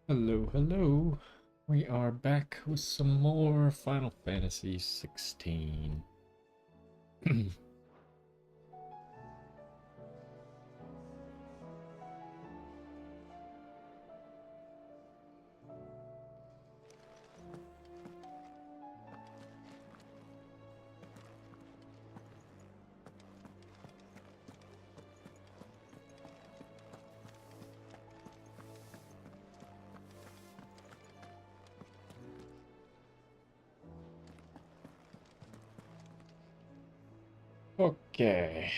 Hello, hello. We are back with some more Final Fantasy XVI. Okay.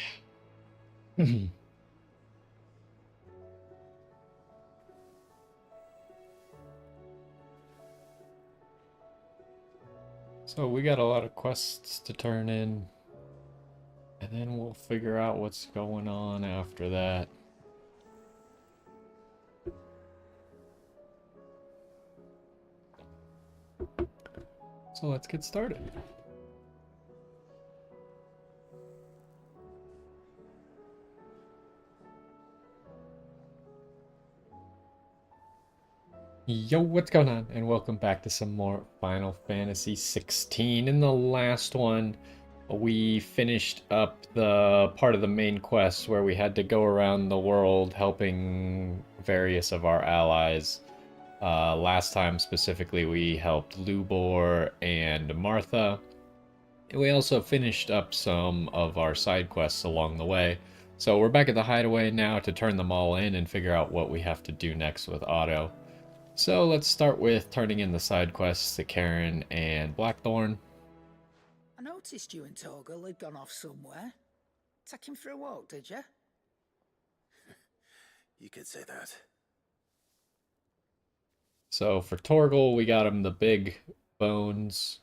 So we got a lot of quests to turn in, and then we'll figure out what's going on after that. So let's get started. Yo, what's going on? And welcome back to some more Final Fantasy XVI. In the last one, we finished up the part of the main quest where we had to go around the world helping various of our allies. Last time specifically, we helped Lubor and Martha. We also finished up some of our side quests along the way. So we're back at the hideaway now to turn them all in and figure out what we have to do next with Otto. So let's start with turning in the side quests to Karen and Blackthorn. I noticed you and Torgal had gone off somewhere. Take him for a walk, did you? You could say that. So for Torgal, we got him the big bones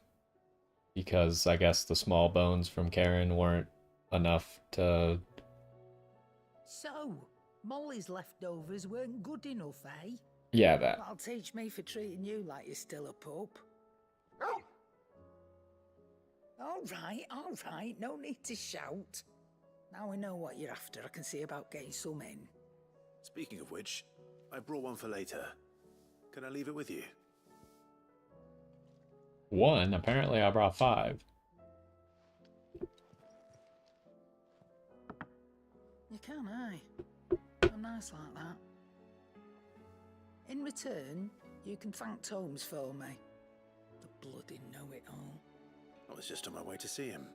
because I guess the small bones from Karen weren't enough to. So, Molly's leftovers weren't good enough, eh? Yeah, that. That'll teach me for treating you like you're still a pup. All right, no need to shout. Now we know what you're after, I can see about getting some in. Speaking of which, I brought one for later. Can I leave it with you? One, apparently I brought five. You can, I'm nice like that. In return, you can thank Tomes for me. The bloody know-it-all. I was just on my way to see him.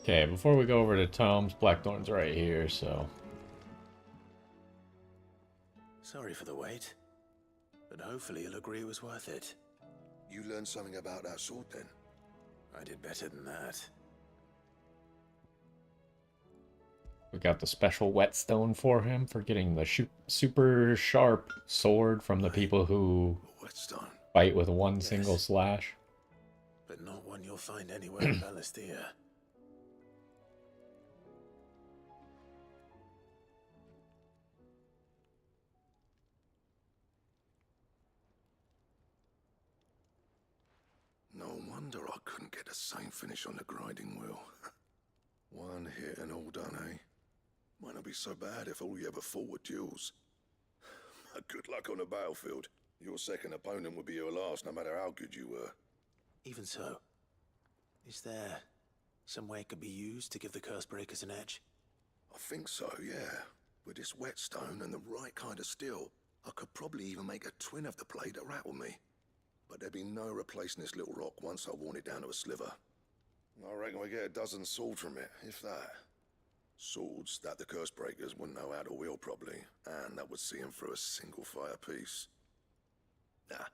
Okay, before we go over to Tom's, Blackthorn's right here, so. Sorry for the wait, but hopefully you'll agree it was worth it. You learned something about that sword then? I did better than that. We got the special whetstone for him for getting the super sharp sword from the people who Whetstone. fight with one Yes. single slash. But not one you'll find anywhere in Valisthea. No wonder I couldn't get the same finish on the grinding wheel. One hit and all done, eh? Might not be so bad if all you ever fought were duels. Good luck on the battlefield. Your second opponent would be your last, no matter how good you were. Even so, is there some way it could be used to give the curse breakers an edge? I think so, yeah. With this whetstone and the right kind of steel, I could probably even make a twin of the blade that rattled me. But there'd be no replacing this little rock once I worn it down to a sliver. I reckon we get a dozen swords from it, if that. Swords that the curse breakers wouldn't know how to wield properly, and that would see them through a single fire piece. Nah,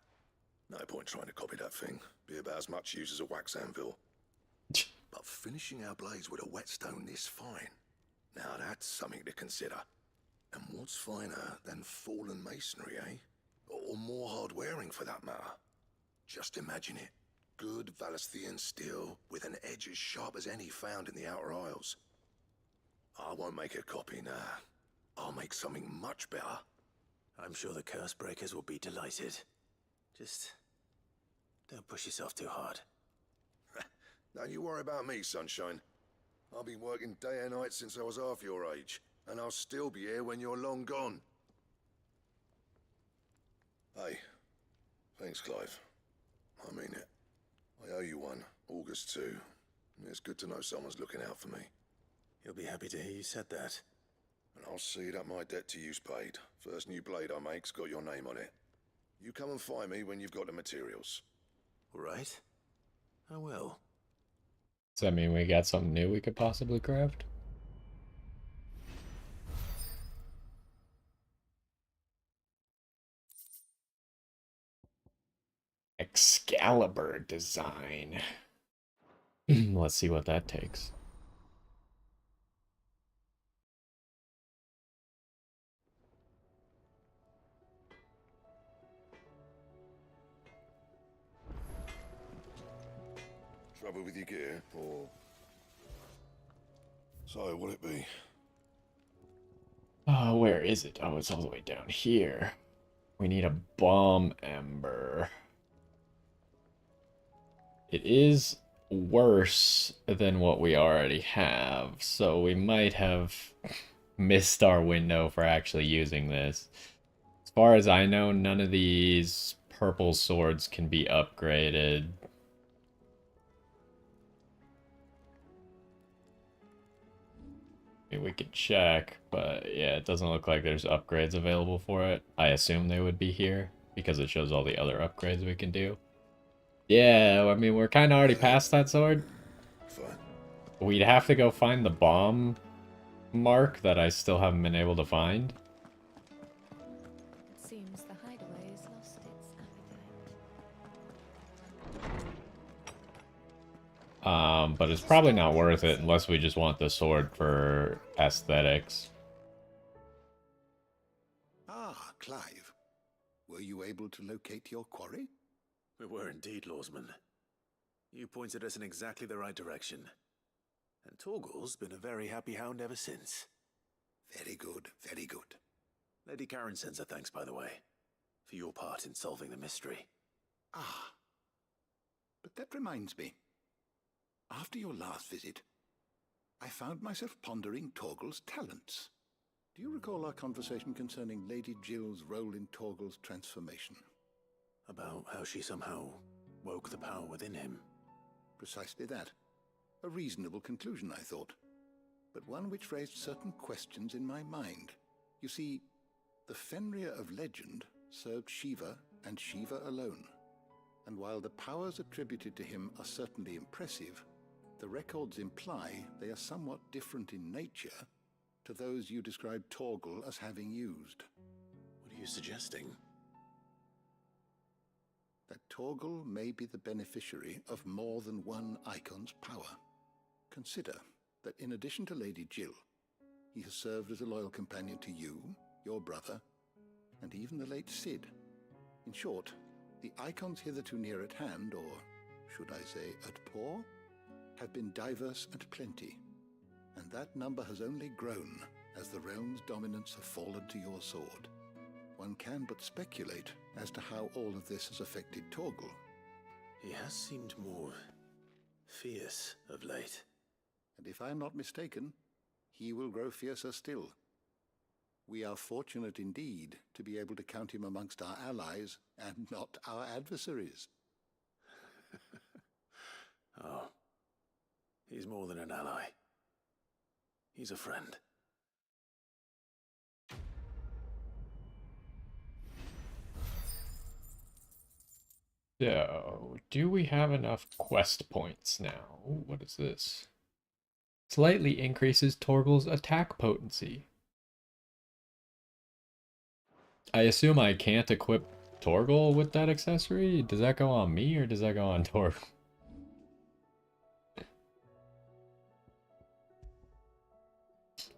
no point trying to copy that thing. Be about as much use as a wax anvil. But finishing our blades with a whetstone this fine, now that's something to consider. And what's finer than fallen masonry, eh? Or more hard-wearing for that matter. Just imagine it. Good Valisthean steel with an edge as sharp as any found in the Outer Isles. I won't make a copy now. I'll make something much better. I'm sure the curse breakers will be delighted. Just don't push yourself too hard. Don't you worry about me, sunshine. I've been working day and night since I was half your age. and I'll still be here when you're long gone. Hey, thanks, Clive. I mean it. I owe you one, August too. It's good to know someone's looking out for me. He'll be happy to hear you said that. And I'll see that my debt to you's paid. First new blade I make's got your name on it. You come and find me when you've got the materials. All right. I will. Does that mean we got something new we could possibly craft? Excalibur design. Let's see what that takes. Trouble with your gear, or... So, what'll it be? Where is it? Oh, it's all the way down here. We need a bomb ember. It is worse than what we already have, so we might have missed our window for actually using this. As far as I know, none of these purple swords can be upgraded. I mean, we could check, but yeah, it doesn't look like there's upgrades available for it. I assume they would be here because it shows all the other upgrades we can do. Yeah, I mean, we're kind of already past that sword. Fine. We'd have to go find the bomb mark that I still haven't been able to find. It seems the hideaway has lost its appetite. But it's probably not worth it unless we just want the sword for aesthetics. Ah, Clive. Were you able to locate your quarry? We were indeed, Lawsman. You pointed us in exactly the right direction. And Torgal's been a very happy hound ever since. Very good, very good. Lady Karen sends her thanks, by the way, for your part in solving the mystery. Ah. But that reminds me. After your last visit, I found myself pondering Torgal's talents. Do you recall our conversation concerning Lady Jill's role in Torgal's transformation? About how she somehow woke the power within him. Precisely that. A reasonable conclusion, I thought, but one which raised certain questions in my mind. You see, the Fenrir of legend served Shiva and Shiva alone, and while the powers attributed to him are certainly impressive, the records imply they are somewhat different in nature to those you described Torgal as having used. What are you suggesting? That Torgal may be the beneficiary of more than one icon's power. Consider that in addition to Lady Jill, he has served as a loyal companion to you, your brother, and even the late Cid. In short, the icons hitherto near at hand, or should I say at paw, have been diverse and plenty, and that number has only grown as the realm's dominance have fallen to your sword. One can but speculate as to how all of this has affected Torgal. He has seemed more fierce of late. And if I am not mistaken, he will grow fiercer still. We are fortunate indeed to be able to count him amongst our allies and not our adversaries. Oh, he's more than an ally. He's a friend. So, do we have enough quest points now? Ooh, what is this? Slightly increases Torgal's attack potency. I assume I can't equip Torgal with that accessory? Does that go on me or does that go on Torgal?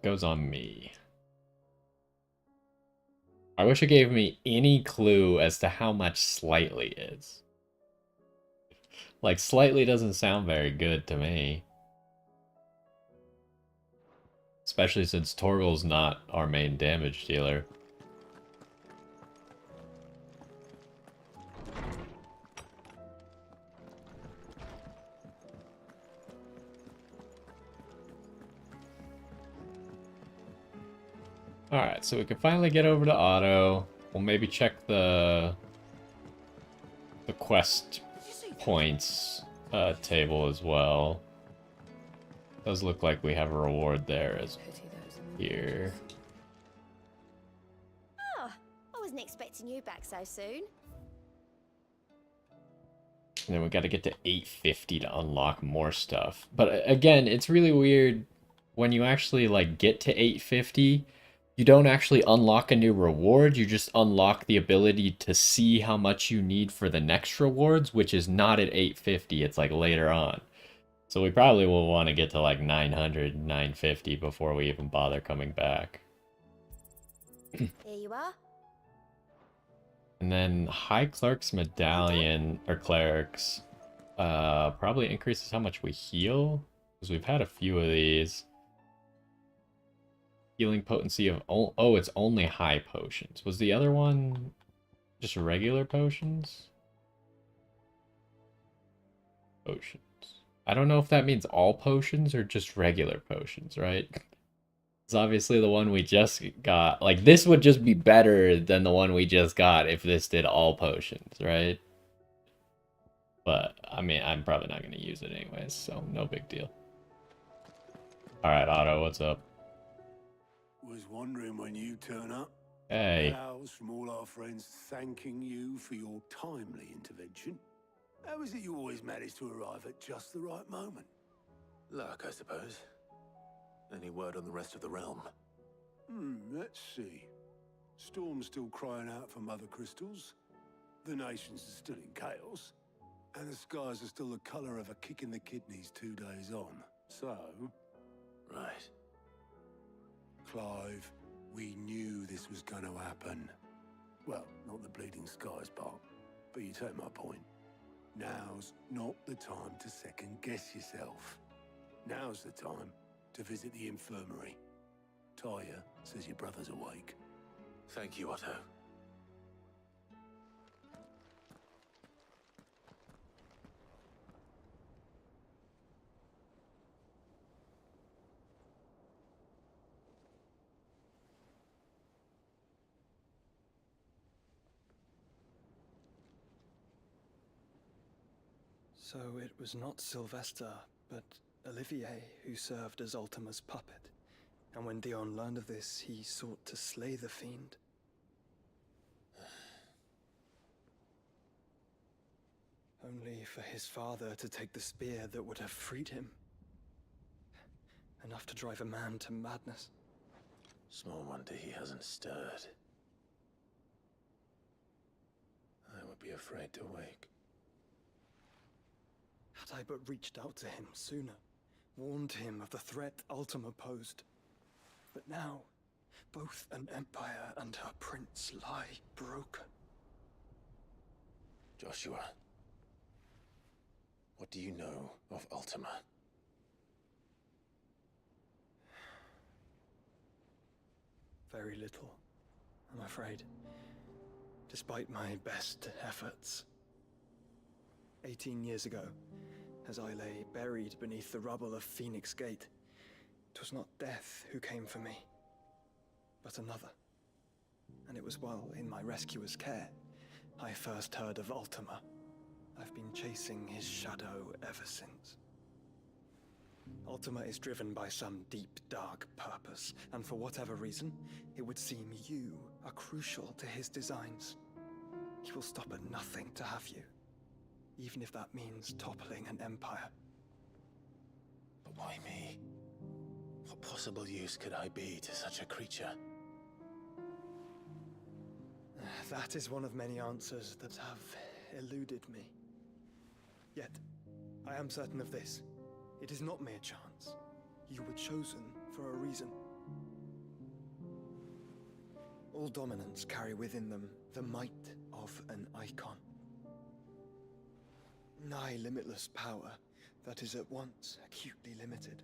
Goes on me. I wish it gave me any clue as to how much slightly is. Like, slightly doesn't sound very good to me. Especially since Torgal's not our main damage dealer. Alright, so we can finally get over to Otto. We'll maybe check the quest points table as well. Does look like we have a reward there as here. Oh, I wasn't expecting you back so soon. And then we got to get to 850 to unlock more stuff. But again, it's really weird when you actually like get to 850, you don't actually unlock a new reward, you just unlock the ability to see how much you need for the next rewards, which is not at 850, it's like later on. So we probably will want to get to like 900, 950 before we even bother coming back. Here you are. And then High Clerk's Medallion, or Clerics, probably increases how much we heal, because we've had a few of these. Healing potency of, oh, it's only high potions. Was the other one just regular potions? Potions. I don't know if that means all potions or just regular potions, right? It's obviously the one we just got. Like, this would just be better than the one we just got if this did all potions, right? But, I mean, I'm probably not going to use it anyways, so no big deal. Alright, Otto, what's up? Was wondering when you turn up. Hey. Owls from all our friends thanking you for your timely intervention. How is it you always manage to arrive at just the right moment? Luck, I suppose. Any word on the rest of the realm? Let's see. Storm's still crying out for mother crystals. The nations are still in chaos. And the skies are still the colour of a kick in the kidneys 2 days on. So... Right. Clive, we knew this was going to happen. Well, not the bleeding skies part, but you take my point. Now's not the time to second-guess yourself. Now's the time to visit the infirmary. Taya says your brother's awake. Thank you, Otto. So it was not Sylvester, but Olivier who served as Ultima's puppet. And when Dion learned of this, he sought to slay the fiend. Only for his father to take the spear that would have freed him. Enough to drive a man to madness. Small wonder he hasn't stirred. I would be afraid to wake. Had I but reached out to him sooner, warned him of the threat Ultima posed. But now, both an empire and her prince lie broken. Joshua, what do you know of Ultima? Very little, I'm afraid. Despite my best efforts. 18 years ago, as I lay buried beneath the rubble of Phoenix Gate, 'twas not death who came for me, but another. And it was while in my rescuer's care, I first heard of Ultima. I've been chasing his shadow ever since. Ultima is driven by some deep, dark purpose, and for whatever reason, it would seem you are crucial to his designs. He will stop at nothing to have you, even if that means toppling an empire. But why me? What possible use could I be to such a creature? That is one of many answers that have eluded me. Yet, I am certain of this. It is not mere chance. You were chosen for a reason. All dominants carry within them the might of an icon. Nigh limitless power that is at once acutely limited.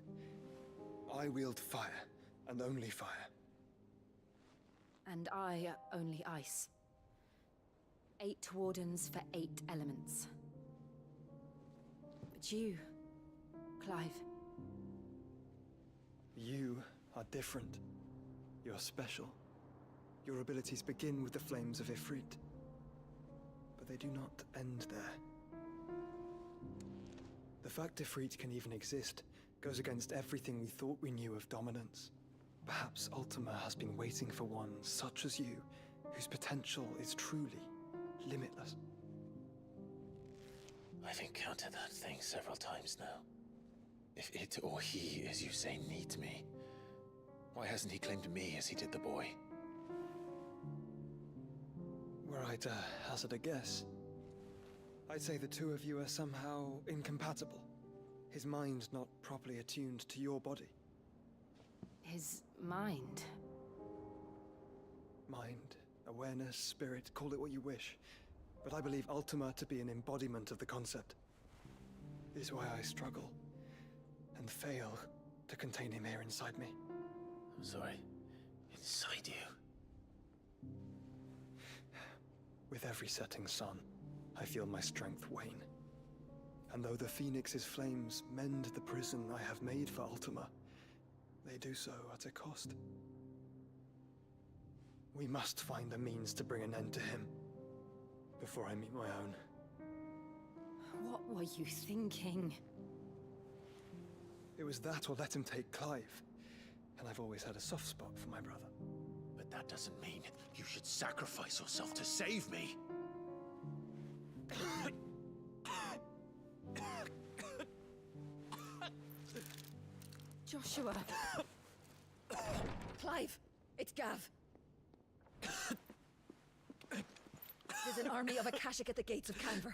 I wield fire, and only fire. And I only ice. 8 wardens for 8 elements. But you, Clive. You are different. You're special. Your abilities begin with the flames of Ifrit. But they do not end there. The fact Ifrit can even exist goes against everything we thought we knew of dominance. Perhaps Ultima has been waiting for one such as you, whose potential is truly limitless. I've encountered that thing several times now. If it or he, as you say, needs me, why hasn't he claimed me as he did the boy? Were I to hazard a guess, I'd say the two of you are somehow incompatible. His mind not properly attuned to your body. His mind? Mind, awareness, spirit, call it what you wish. But I believe Ultima to be an embodiment of the concept. It is why I struggle and fail to contain him here inside me. I'm sorry. Inside you? With every setting sun, I feel my strength wane. And though the Phoenix's flames mend the prison I have made for Ultima, they do so at a cost. We must find a means to bring an end to him before I meet my own. What were you thinking? It was that or let him take Clive. And I've always had a soft spot for my brother. But that doesn't mean you should sacrifice yourself to save me. Joshua! Clive! It's Gav! There's an army of Akashic at the gates of Canver.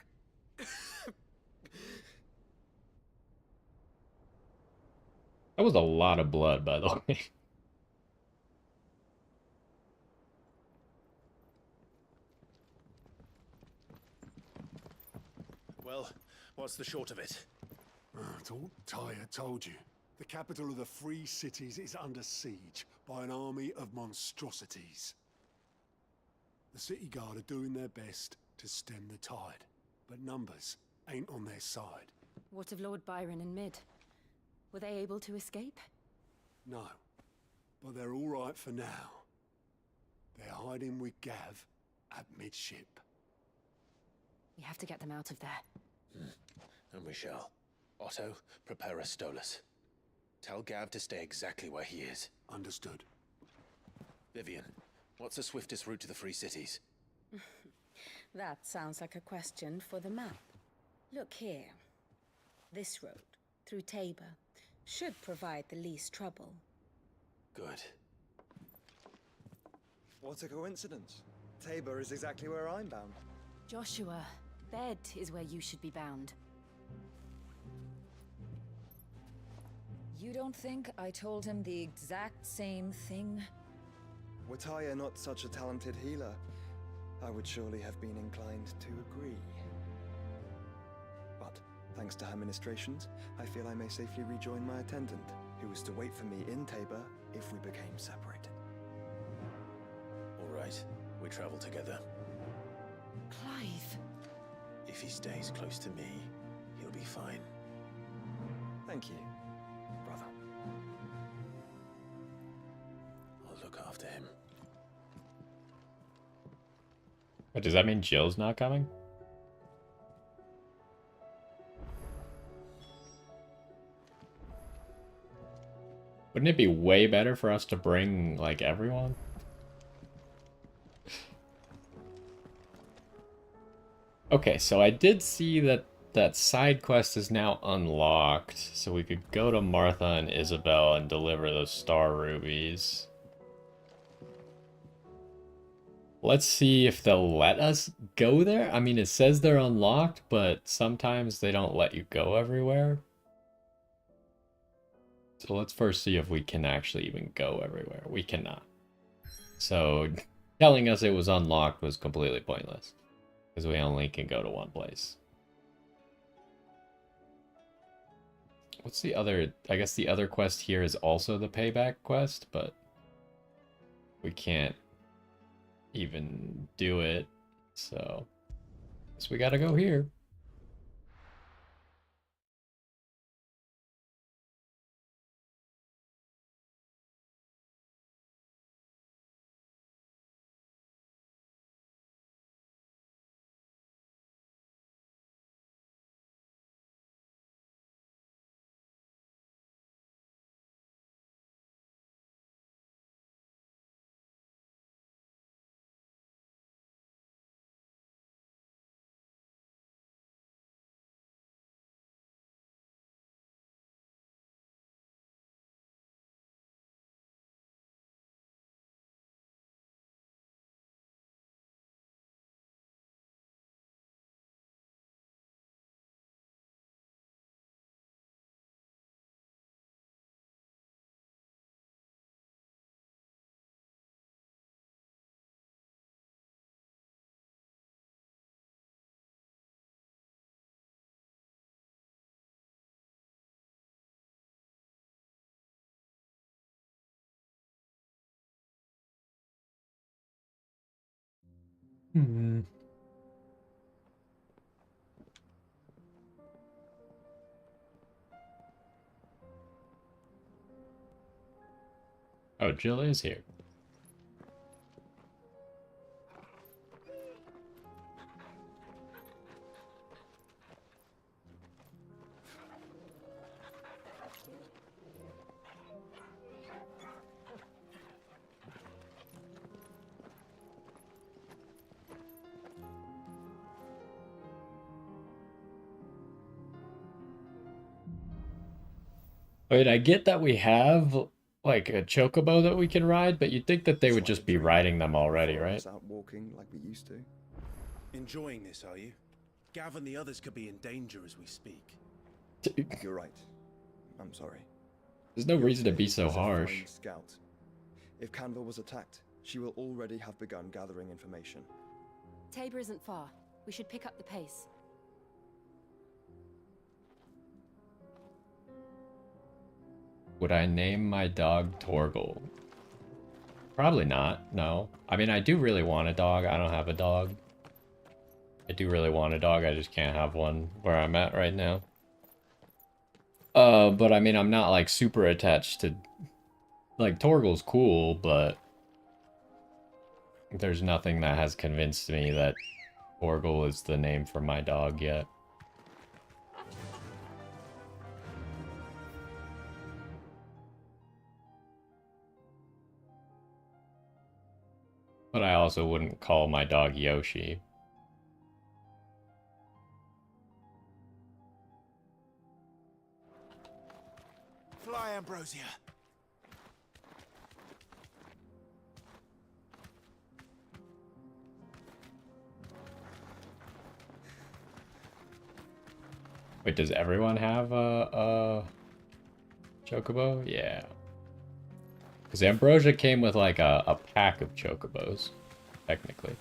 That was a lot of blood, by the way. Well, what's the short of it? It's all Tyre told you. The capital of the Free Cities is under siege by an army of monstrosities. The city guard are doing their best to stem the tide, but numbers ain't on their side. What of Lord Byron and Mid? Were they able to escape? No, but they're all right for now. They're hiding with Gav at midship. We have to get them out of there. And we shall. Otto, prepare a Stolas. Tell Gav to stay exactly where he is. Understood. Vivian, what's the swiftest route to the Free Cities? That sounds like a question for the map. Look here. This road, through Tabor, should provide the least trouble. Good. What a coincidence. Tabor is exactly where I'm bound. Joshua, bed is where you should be bound. You don't think I told him the exact same thing? Were Tyre not such a talented healer, I would surely have been inclined to agree. But, thanks to her ministrations, I feel I may safely rejoin my attendant, who was to wait for me in Tabor if we became separated. All right, we travel together. Clive! If he stays close to me, he'll be fine. Thank you, brother. I'll look after him. But does that mean Jill's not coming? Wouldn't it be way better for us to bring, like, everyone? Okay, so I did see that that side quest is now unlocked, so we could go to Martha and Isabel and deliver those star rubies. Let's see if they'll let us go there. I mean, it says they're unlocked, but sometimes they don't let you go everywhere. So let's first see if we can actually even go everywhere. We cannot. So telling us it was unlocked was completely pointless, because we only can go to one place. What's the other? I guess the other quest here is also the payback quest, but we can't even do it. So I guess we gotta go here. Hmm. Oh, Jill is here. Wait, I get that we have like a chocobo that we can ride, but you'd think that they would just be riding them already, right? Out walking like we used to. Enjoying this, are you? Gav and the others could be in danger as we speak. You're right. I'm sorry. There's no reason to be so As a harsh. flying scout. If Canville was attacked, she will already have begun gathering information. Tabor isn't far. We should pick up the pace. Would I name my dog Torgal? Probably not, no. I mean, I do really want a dog. I don't have a dog. I do really want a dog. I just can't have one where I'm at right now. But I mean, I'm not like super attached to... Like, Torgal's cool, but... There's nothing that has convinced me that Torgal is the name for my dog yet. But I also wouldn't call my dog Yoshi. Fly, Ambrosia. Wait, does everyone have a chocobo? Yeah. Because Ambrosia came with like a pack of chocobos, technically.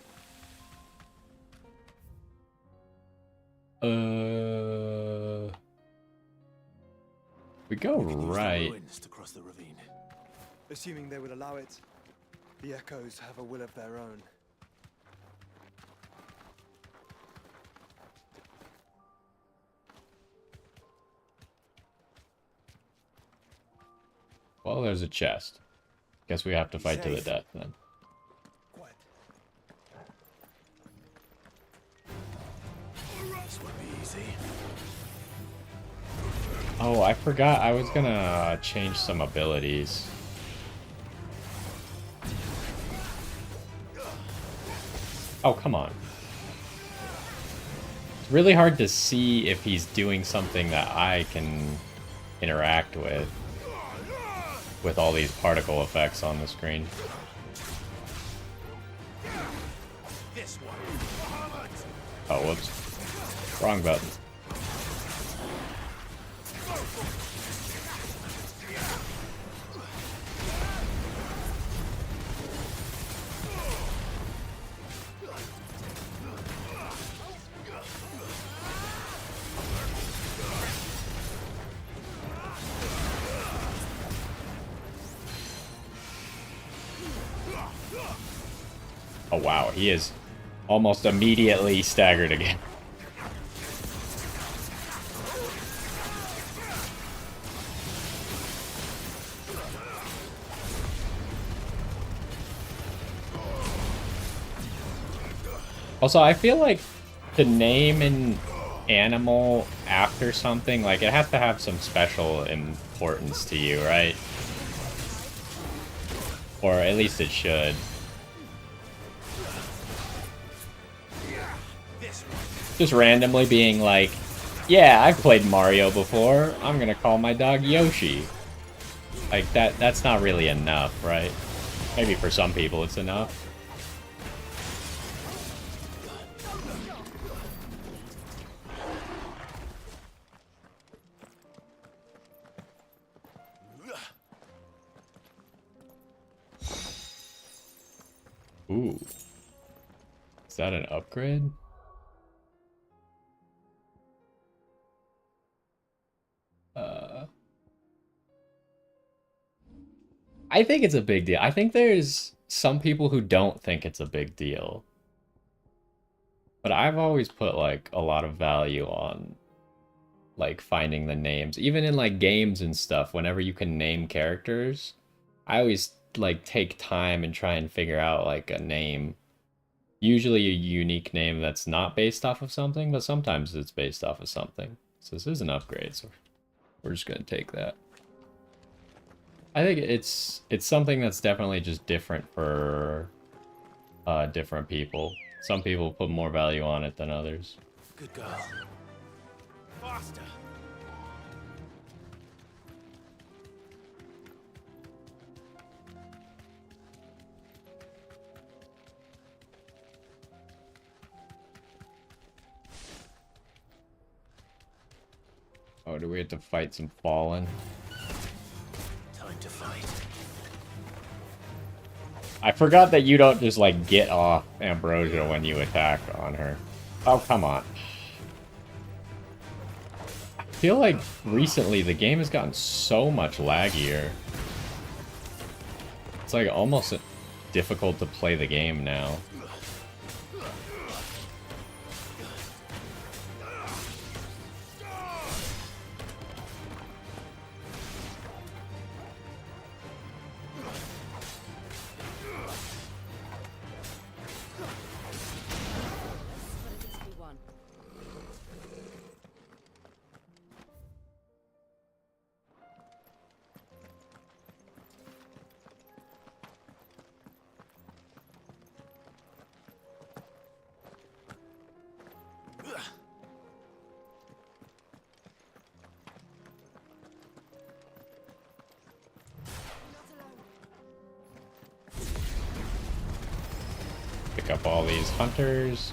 We go right. To cross the ravine. Assuming they would allow it, the Echoes have a will of their own. Well, there's a chest. Guess we have to fight to the death then. Quiet. This won't be easy. Oh, I forgot I was gonna change some abilities. Oh, come on. It's really hard to see if he's doing something that I can interact with all these particle effects on the screen. Oh, whoops. Wrong button. Oh wow, he is almost immediately staggered again. Also, I feel like to name an animal after something, like it has to have some special importance to you, right? Or at least it should. Just randomly being like, yeah, I've played Mario before, I'm gonna call my dog Yoshi. Like, that's not really enough, right? Maybe for some people it's enough. Ooh. Is that an upgrade? I think it's a big deal. I think there's some people who don't think it's a big deal. But I've always put like a lot of value on like finding the names. Even in like games and stuff, whenever you can name characters, I always like take time and try and figure out like a name. Usually a unique name that's not based off of something, but sometimes it's based off of something. So this is an upgrade, so we're just gonna take that. I think it's something that's definitely just different for different people. Some people put more value on it than others. Good girl. Faster. Oh, do we have to fight some fallen? Time to fight. I forgot that you don't just like get off Ambrosia when you attack on her. Oh, come on. I feel like recently the game has gotten so much laggier. It's like almost difficult to play the game now. Pick up all these hunters.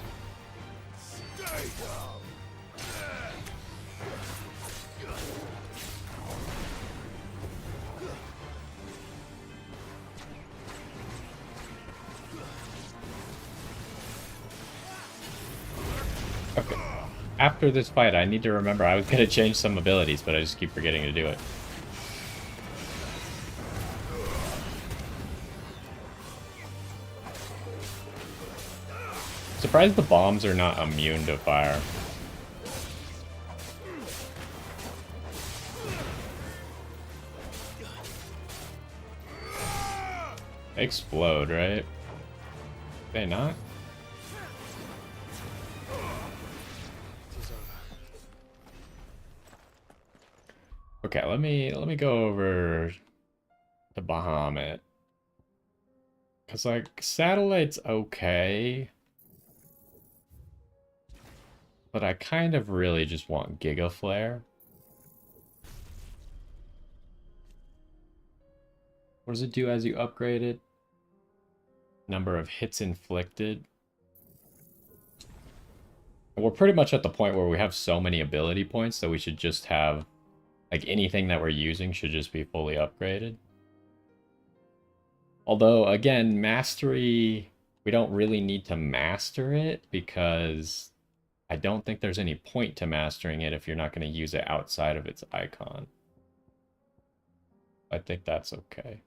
Okay. After this fight, I need to remember I was going to change some abilities, but I just keep forgetting to do it. Surprised the bombs are not immune to fire. They explode, right? They not? Okay, let me go over to Bahamut. Cause like satellite's okay. But I kind of really just want Giga Flare. What does it do as you upgrade it? Number of hits inflicted. And we're pretty much at the point where we have so many ability points that we should just have, like, anything that we're using should just be fully upgraded. Although, again, mastery, we don't really need to master it because I don't think there's any point to mastering it if you're not going to use it outside of its icon. I think that's okay.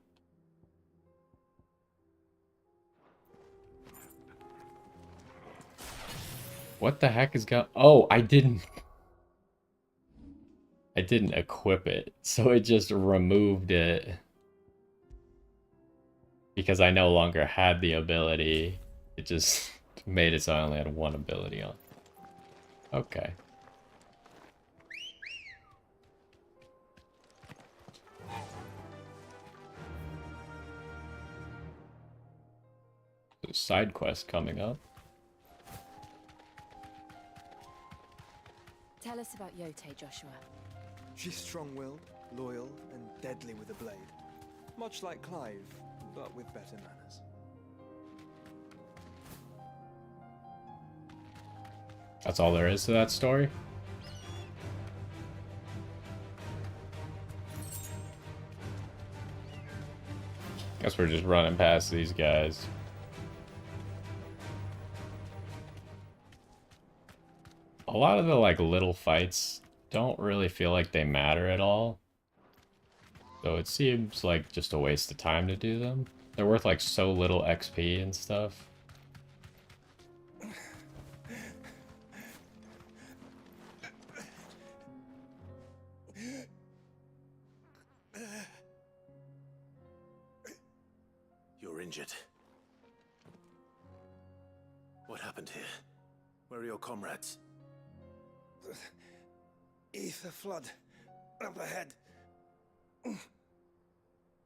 What the heck is going... Oh, I didn't equip it, so it just removed it. Because I no longer had the ability. It just made it so I only had one ability on. Okay. There's a side quest coming up. Tell us about Yote, Joshua. She's strong-willed, loyal, and deadly with a blade. Much like Clive, but with better manners. That's all there is to that story? Guess we're just running past these guys. A lot of the, like, little fights don't really feel like they matter at all. So it seems like just a waste of time to do them. They're worth, like, so little XP and stuff. injured. What happened here? Where are your comrades? Ether flood up ahead.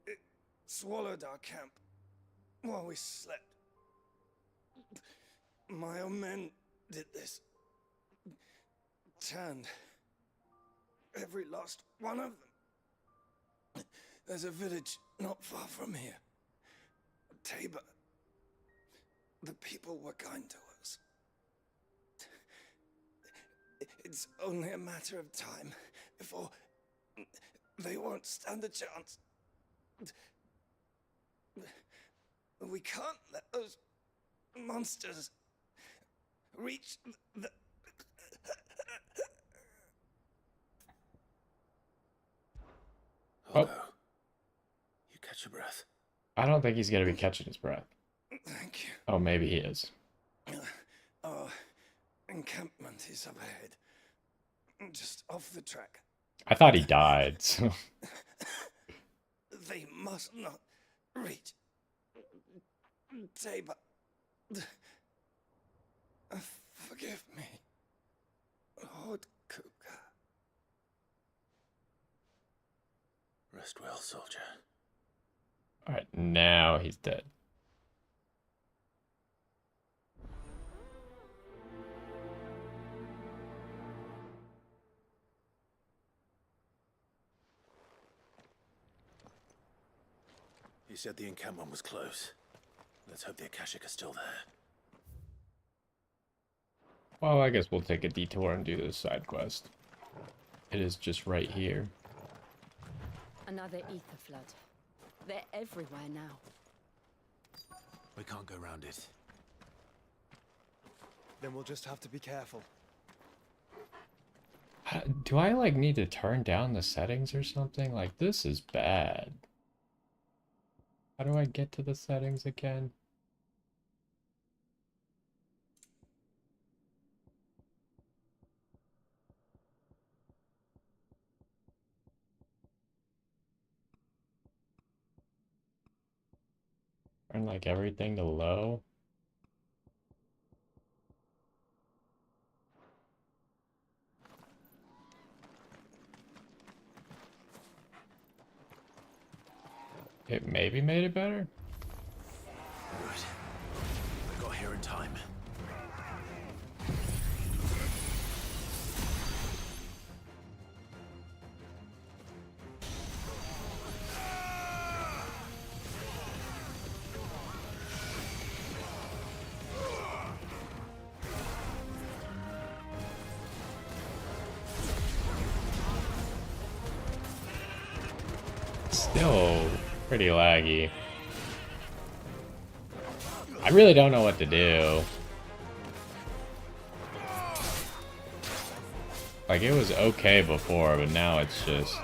It swallowed our camp while we slept. My own men did this. Turned every last one of them. There's a village not far from here. Tabor. The people were kind to us. It's only a matter of time before they won't stand a chance. We can't let those monsters reach the... Oh. You catch your breath. I don't think he's going to be catching his breath. Thank you. Oh, maybe he is. Our encampment is up ahead. Just off the track. I thought he died, so... They must not reach Tabor. Forgive me, Lord Kuka. Rest well, soldier. Alright, now he's dead. You said the encampment was close. Let's hope the Akashic are still there. Well, I guess we'll take a detour and do this side quest. It is just right here. Another ether flood. They're everywhere now. We can't go around it. Then we'll just have to be careful. Do I, like, need to turn down the settings or something? Like, this is bad. How do I get to the settings again? Turn, like, everything to low? It maybe made it better? Good. We got here in time. Still pretty laggy. I really don't know what to do. Like, it was okay before, but now it's just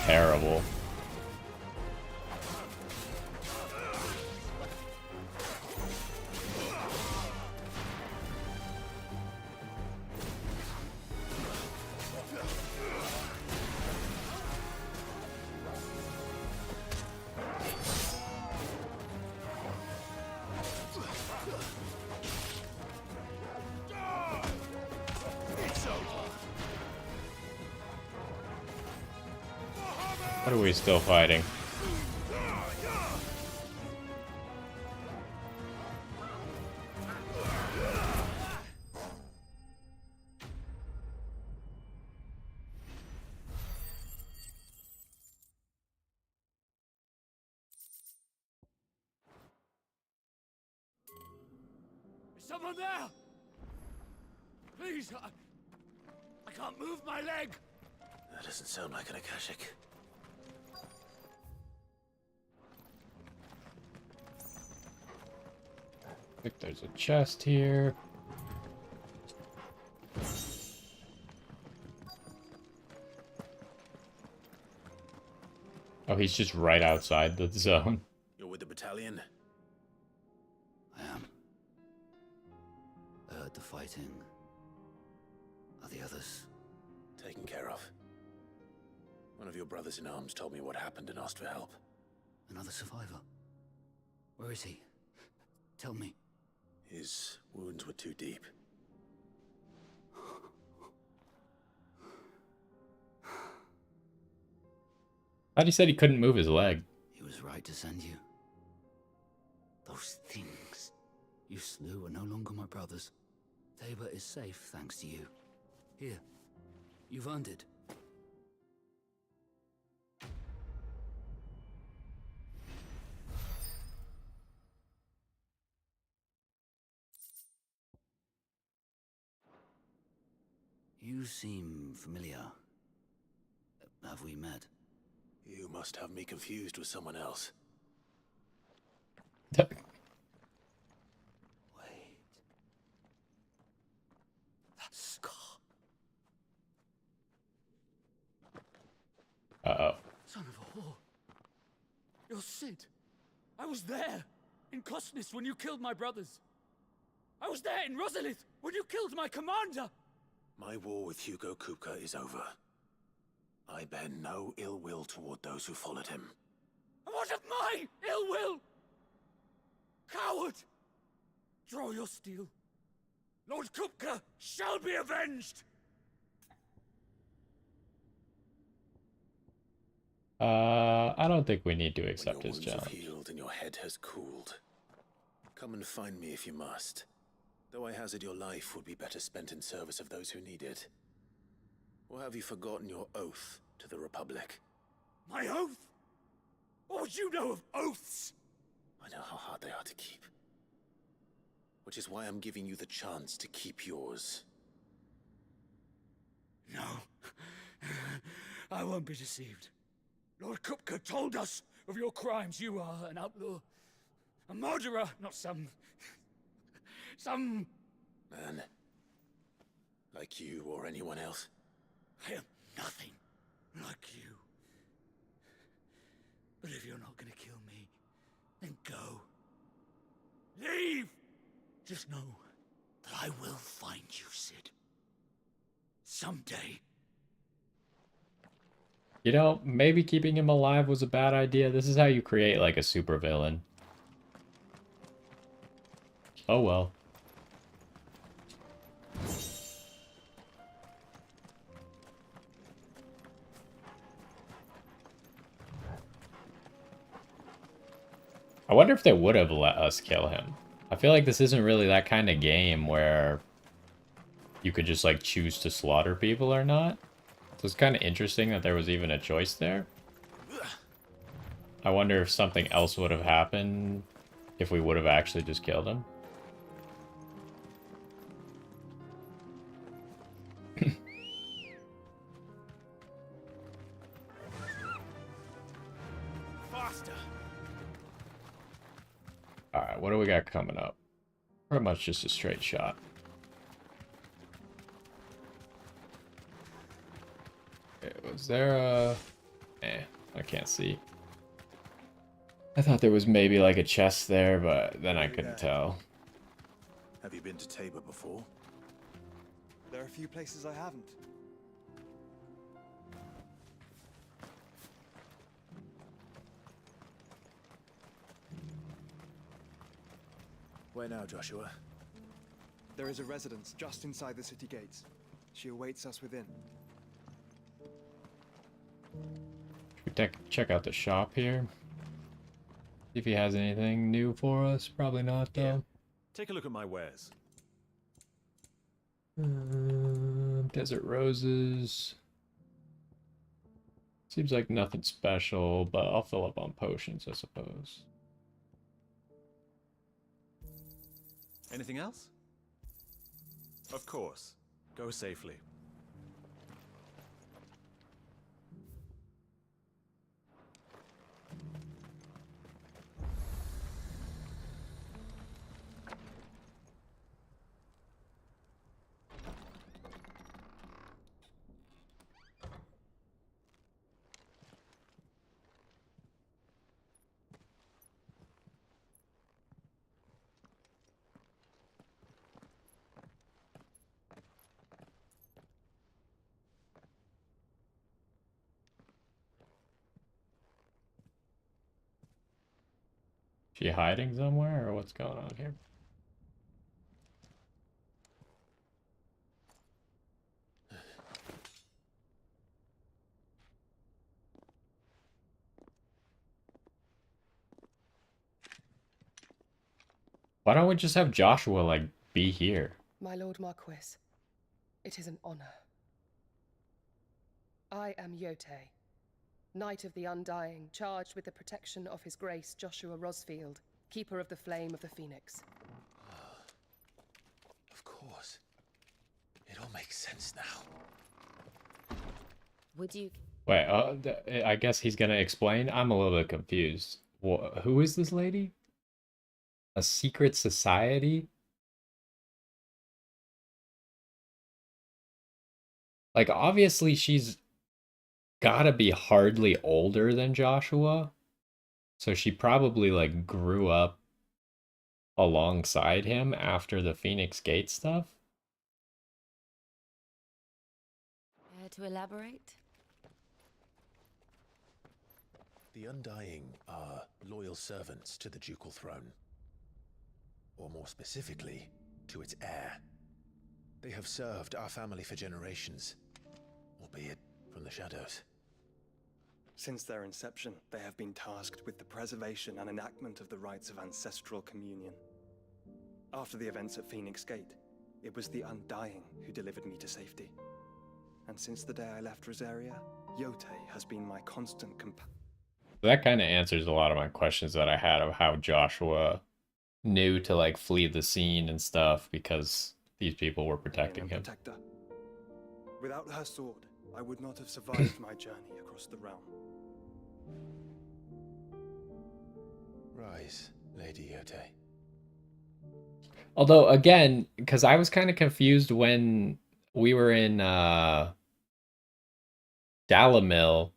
terrible. What are we still fighting? Is someone there? Please, I can't move my leg. That doesn't sound like an Akashic. I think there's a chest here. Oh, he's just right outside the zone. You're with the battalion? I am. I heard the fighting. Are the others? Taken care of. One of your brothers in arms told me what happened and asked for help. Another survivor. Where is he? Tell me. His wounds were too deep. Thought he said he couldn't move his leg. He was right to send you. Those things you slew are no longer my brothers. Tabor is safe thanks to you. Here, you've earned it. You seem familiar. Have we met? You must have me confused with someone else. Wait. That scar. Uh-oh. Son of a whore. You're Sid. I was there in Cosnis when you killed my brothers. I was there in Rosalith when you killed my commander. My war with Hugo Kupka is over. I bear no ill will toward those who followed him. And what of my ill will? Coward! Draw your steel. Lord Kupka shall be avenged! I don't think we need to accept his When your wounds have challenge. healed and your head has cooled, come and find me if you must. Though I hazard your life would be better spent in service of those who need it. Or have you forgotten your oath to the Republic? My oath? What would you know of oaths? I know how hard they are to keep. Which is why I'm giving you the chance to keep yours. No. I won't be deceived. Lord Kupka told us of your crimes. You are an outlaw. A murderer, not some Man. Like you or anyone else. I am nothing like you. But if you're not gonna kill me, then go. Leave! Just know that I will find you, Sid. Someday. You know, maybe keeping him alive was a bad idea. This is how you create, like, a supervillain. Oh well. I wonder if they would have let us kill him. I feel like this isn't really that kind of game where you could just, like, choose to slaughter people or not. So it's kind of interesting that there was even a choice there. I wonder if something else would have happened if we would have actually just killed him. Faster! Alright, what do we got coming up? Pretty much just a straight shot. Was there a... I can't see. I thought there was maybe like a chest there, but then I couldn't tell. Have you been to Tabor before? There are a few places I haven't. Where now, Joshua? There is a residence just inside the city gates. She awaits us within. Should we check out the shop here? See if he has anything new for us. Probably not, though. Take a look at my wares. Desert roses. Seems like nothing special, but I'll fill up on potions, I suppose. Anything else? Of course. Go safely. She hiding somewhere, or what's going on here? Why don't we just have Joshua, like, be here? My Lord Marquis, it is an honor. I am Yote, Knight of the Undying, charged with the protection of His Grace Joshua Rosfield, Keeper of the Flame of the Phoenix. Of course. It all makes sense now. Would you... Wait, I guess he's gonna explain? I'm a little bit confused. Who is this lady? A secret society? Like, obviously she's gotta be hardly older than Joshua. So she probably, like, grew up alongside him after the Phoenix Gate stuff. Care to elaborate? The Undying are loyal servants to the ducal throne. Or more specifically, to its heir. They have served our family for generations, albeit from the shadows. Since their inception, they have been tasked with the preservation and enactment of the rites of ancestral communion. After the events at Phoenix Gate, it was the Undying who delivered me to safety. And since the day I left Rosaria, Yote has been my constant companion. That kind of answers a lot of my questions that I had of how Joshua knew to, like, flee the scene and stuff, because these people were protecting him. Protector. Without her sword, I would not have survived my journey across the realm. Rise, Lady Yote. Although, again, because I was kind of confused when we were in Dalamil,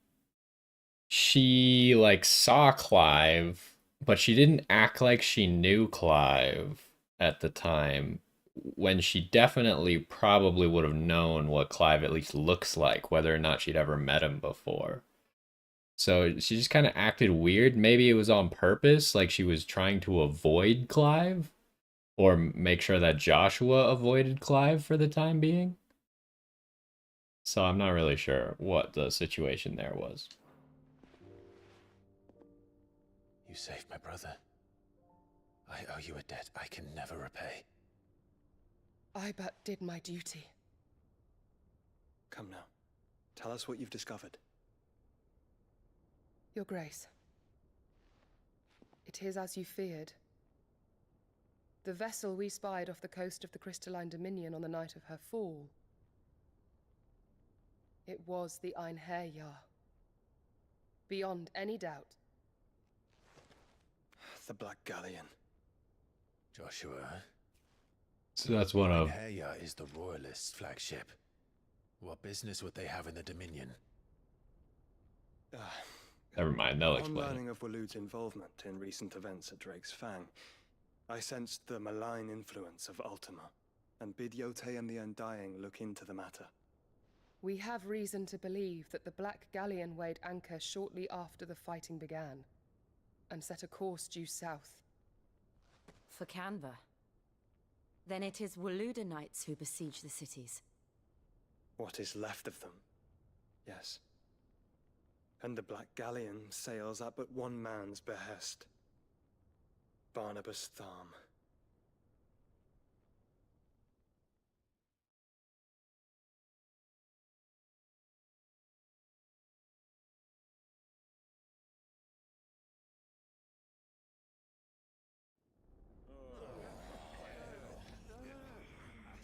she, like, saw Clive, but she didn't act like she knew Clive at the time, when she definitely probably would have known what Clive at least looks like, whether or not she'd ever met him before. So she just kind of acted weird. Maybe it was on purpose, like she was trying to avoid Clive, or make sure that Joshua avoided Clive for the time being. So I'm not really sure what the situation there was. You saved my brother. I owe you a debt I can never repay. I but did my duty. Come now. Tell us what you've discovered. Your Grace. It is as you feared. The vessel we spied off the coast of the Crystalline Dominion on the night of her fall. It was the Einherjar. Beyond any doubt. The Black Galleon. Joshua. So that's one of... Einherjar is the Royalists' flagship. What business would they have in the Dominion? Never mind, they'll On explain. learning of Waloed's involvement in recent events at Drake's Fang, I sensed the malign influence of Ultima, and bid Yote and the Undying look into the matter. We have reason to believe that the Black Galleon weighed anchor shortly after the fighting began, and set a course due south. For Canva. Then it is Waloeda Knights who besiege the cities. What is left of them, yes. And the Black Galleon sails at but one man's behest. Barnabas Tharm.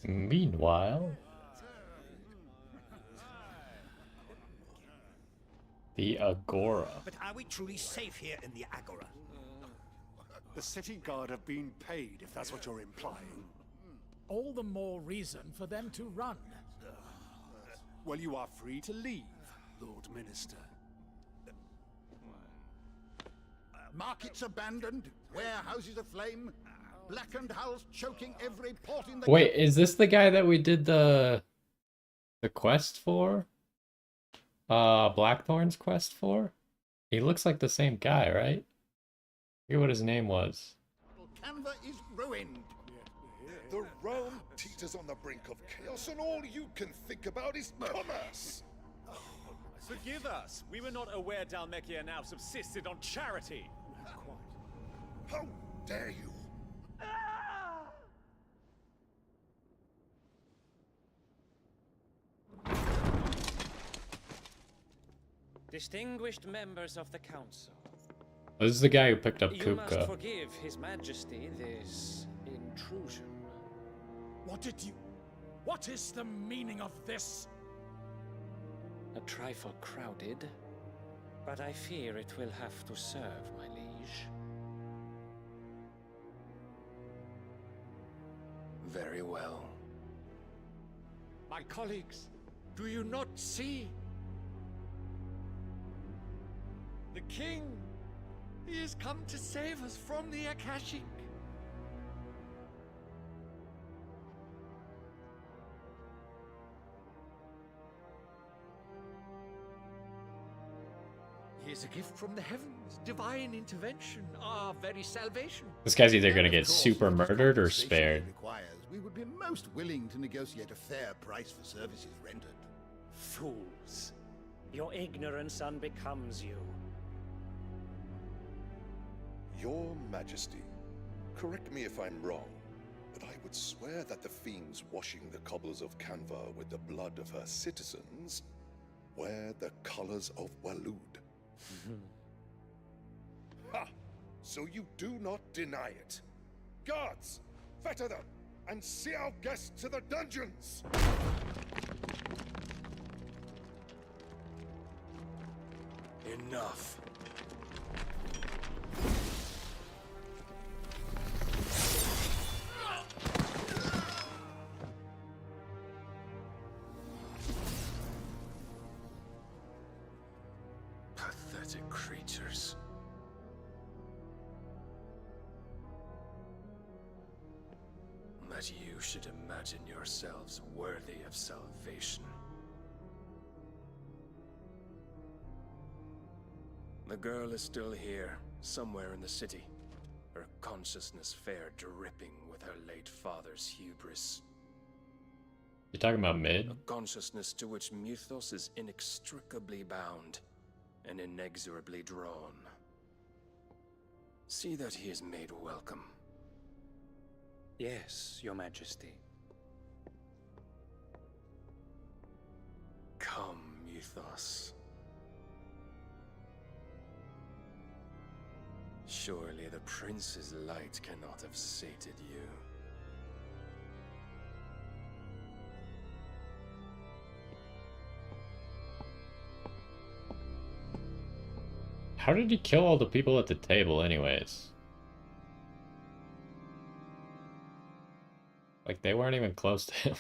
Meanwhile, the Agora. But are we truly safe here in the Agora? The city guard have been paid, if that's what you're implying. All the more reason for them to run. Well, you are free to leave, Lord Minister. Markets abandoned, warehouses aflame, blackened hulls choking every port in the... Wait, is this the guy that we did the quest for? Blackthorn's quest for? He looks like the same guy, right? Forget what his name was. Canva is ruined. The realm teeters on the brink of chaos, and all you can think about is commerce. Forgive us. We were not aware Dhalmekia now subsisted on charity. How dare you? Distinguished members of the council. This is the guy who picked up You must Kupka. forgive His Majesty this intrusion. What is the meaning of this? A trifle crowded, but I fear it will have to serve, my liege. Very well. My colleagues, do you not see? The king! He has come to save us from the Akashic. He is a gift from the heavens, divine intervention, our very salvation. This guy's either gonna get super murdered or spared. We would be most willing to negotiate a fair price for services rendered. Fools. Your ignorance unbecomes you. Your Majesty, correct me if I'm wrong, but I would swear that the fiends washing the cobbles of Canva with the blood of her citizens wear the colors of Waloed. Ha! So you do not deny it. Guards, fetter them, and see our guests to the dungeons! Enough. Pathetic creatures. That you should imagine yourselves worthy of salvation. The girl is still here, somewhere in the city. Her consciousness fair dripping with her late father's hubris. You talking about Mid? A consciousness to which Mythos is inextricably bound and inexorably drawn. See that he is made welcome. Yes, Your Majesty. Come, Mythos. Surely the prince's light cannot have sated you. How did he kill all the people at the table anyways? Like, they weren't even close to him.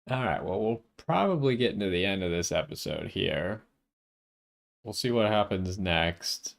Alright, well, we'll probably get into the end of this episode here. We'll see what happens next.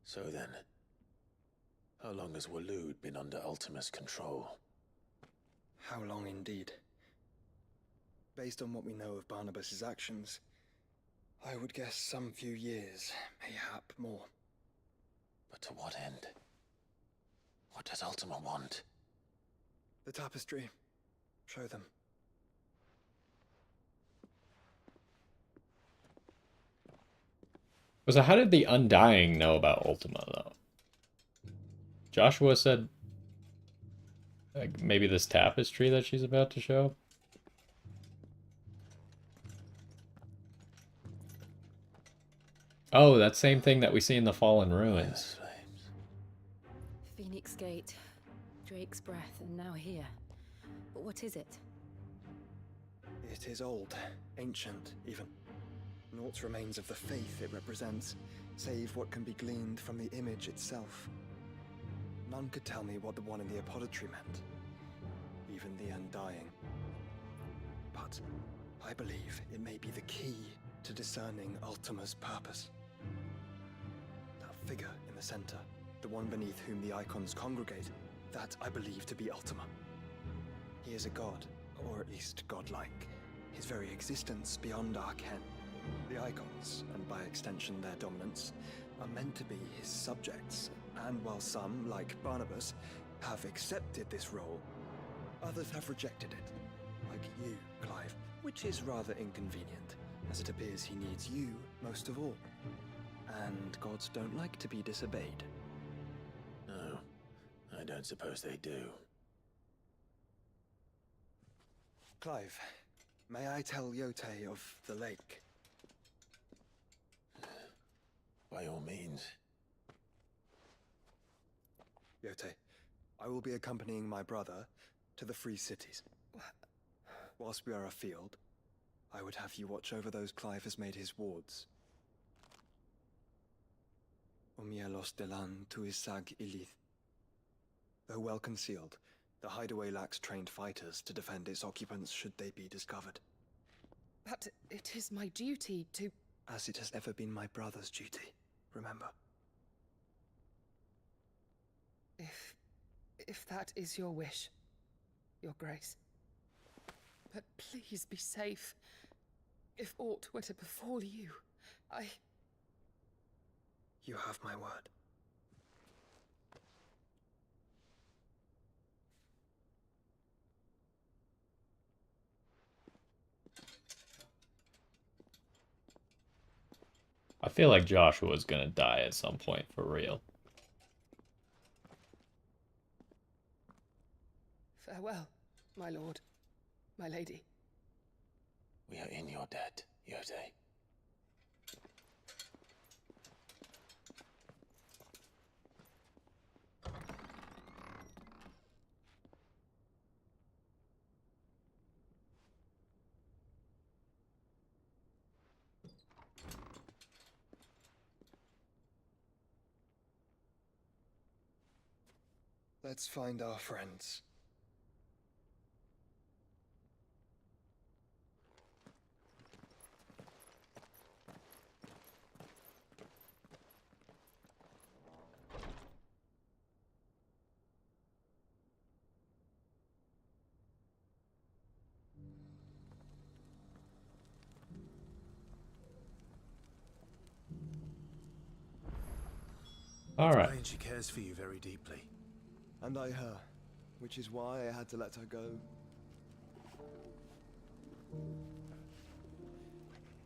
So then, how long has Waloed been under Ultima's control? How long indeed? Based on what we know of Barnabas's actions, I would guess some few years, mayhap more. But to what end? What does Ultima want? The tapestry. Show them. So how did the Undying know about Ultima, though? Joshua said, like, maybe this tapestry that she's about to show? Oh, that same thing that we see in the Fallen Ruins. Phoenix Gate, Drake's Breath, and now here. But what is it? It is old, ancient, even. Naught remains of the faith it represents, save what can be gleaned from the image itself. None could tell me what the one in the apothecary meant, even the Undying. But I believe it may be the key to discerning Ultima's purpose. That figure in the center, the one beneath whom the icons congregate, that I believe to be Ultima. He is a god, or at least godlike, his very existence beyond our ken. The icons, and by extension their dominants, are meant to be his subjects, and while some, like Barnabas, have accepted this role, others have rejected it, like you, Clive, which is rather inconvenient, as it appears he needs you most of all. And gods don't like to be disobeyed. No, I don't suppose they do. Clive, may I tell Yote of the lake? By all means. Yote, I will be accompanying my brother to the Free Cities. Whilst we are afield, I would have you watch over those Clive has made his wards. Omielos delan tuisag ilith. Though well concealed, the hideaway lacks trained fighters to defend its occupants should they be discovered. But it is my duty to... As it has ever been my brother's duty, remember. If that is your wish, Your Grace. But please be safe. If aught were to befall you, You have my word. I feel like Joshua's gonna die at some point, for real. Farewell, my lord, my lady. We are in your debt, Yote. Let's find our friends. All right. Plain she cares for you very deeply. And I her, which is why I had to let her go.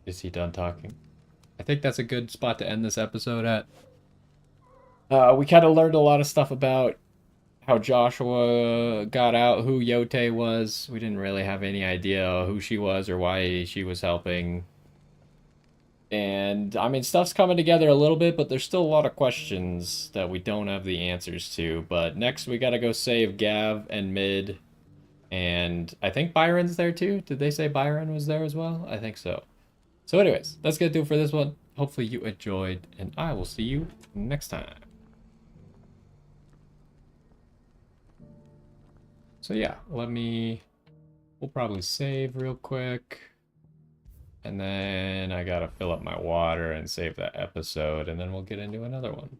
Is he done talking? I think that's a good spot to end this episode at. We kind of learned a lot of stuff about how Joshua got out, who Yote was. We didn't really have any idea who she was or why she was helping. And, I mean, stuff's coming together a little bit, but there's still a lot of questions that we don't have the answers to. But next, we gotta go save Gav and Mid. And I think Byron's there too. Did they say Byron was there as well? I think so. So anyways, that's gonna do it for this one. Hopefully you enjoyed, and I will see you next time. So yeah, we'll probably save real quick. And then I gotta fill up my water and save that episode, and then we'll get into another one.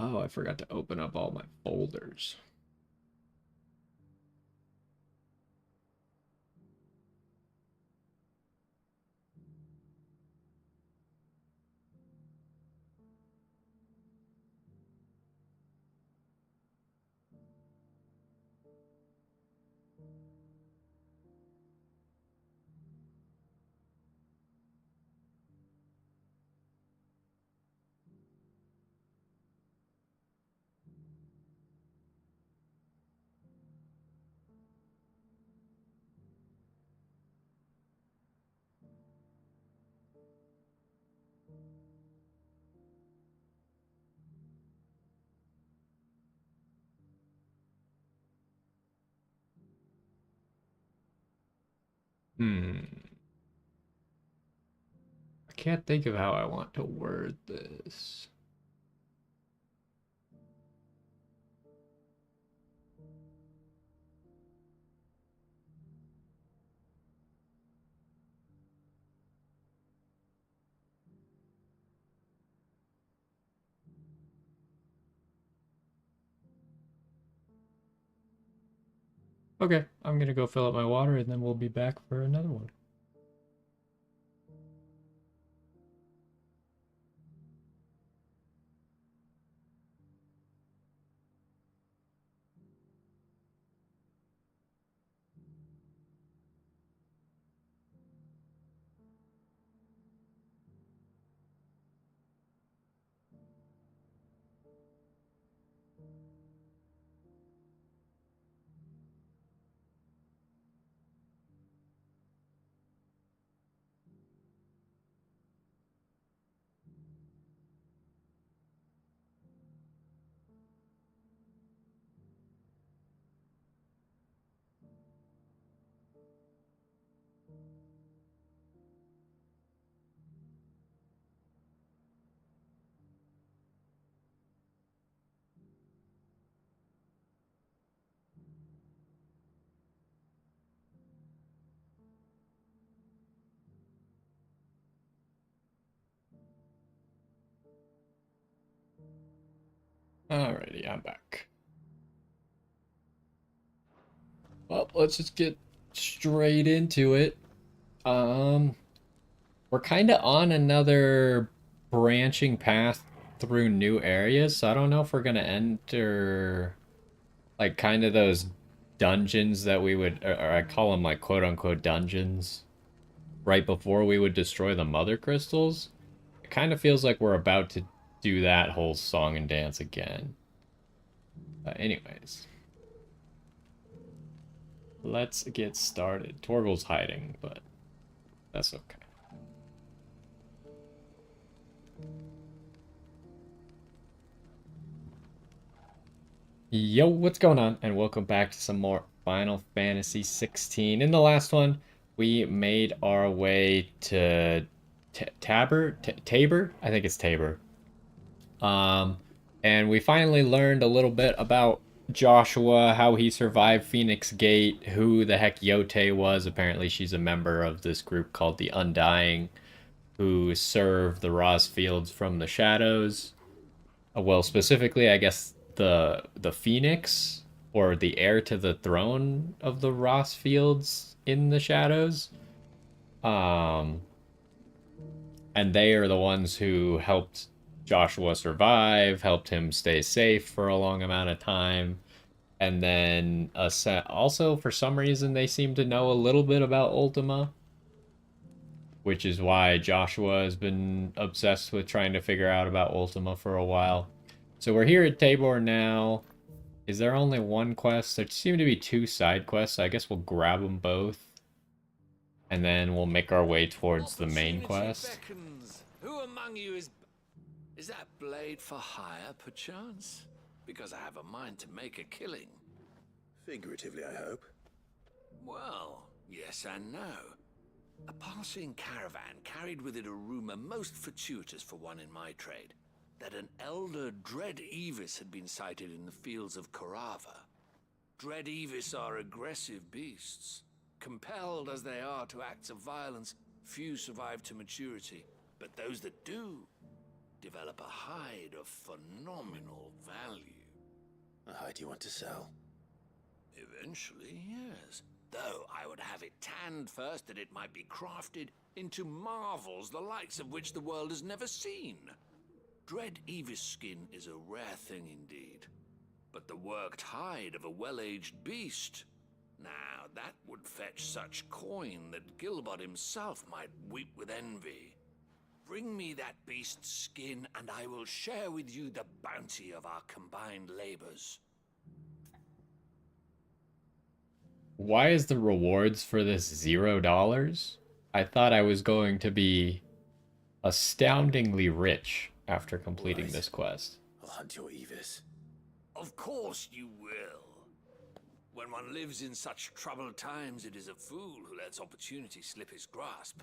Oh, I forgot to open up all my folders. I can't think of how I want to word this. Okay, I'm gonna go fill up my water and then we'll be back for another one. Alrighty, I'm back. Well, let's just get straight into it. We're kind of on another branching path through new areas, so I don't know if we're gonna enter like kind of those dungeons that we would, or I call them like quote unquote dungeons, right before we would destroy the mother crystals. It kind of feels like we're about to do that whole song and dance again. Anyways, let's get started. Torgal's hiding, but that's okay. Yo, what's going on? And welcome back to some more Final Fantasy XVI. In the last one, we made our way to Tabor? I think it's Tabor. And we finally learned a little bit about Joshua, how he survived Phoenix Gate, who the heck Yote was. Apparently she's a member of this group called the Undying, who serve the Rosfields from the shadows. Well, specifically, I guess the Phoenix, or the heir to the throne of the Rosfields in the shadows. And they are the ones who helped Joshua survive, helped him stay safe for a long amount of time. And then also, for some reason, they seem to know a little bit about Ultima, which is why Joshua has been obsessed with trying to figure out about Ultima for a while. So we're here at Tabor now. Is there only one quest? There seem to be two side quests, so I guess we'll grab them both. And then we'll make our way towards the main quest. Beckons. Who among you is that blade for hire, perchance? Because I have a mind to make a killing. Figuratively, I hope. Well, yes and no. A passing caravan carried with it a rumor most fortuitous for one in my trade, that an elder Dread Evis had been sighted in the fields of Korava. Dread Evis are aggressive beasts. Compelled as they are to acts of violence, few survive to maturity, but those that do develop a hide of phenomenal value. A hide you want to sell? Eventually, yes. Though I would have it tanned first that it might be crafted into marvels the likes of which the world has never seen. Dread Evis skin is a rare thing indeed. But the worked hide of a well-aged beast, now that would fetch such coin that Gilbert himself might weep with envy. Bring me that beast's skin, and I will share with you the bounty of our combined labors. Why is the rewards for this $0? I thought I was going to be astoundingly rich after completing this quest. I'll hunt your Evis. Of course you will. When one lives in such troubled times, it is a fool who lets opportunity slip his grasp.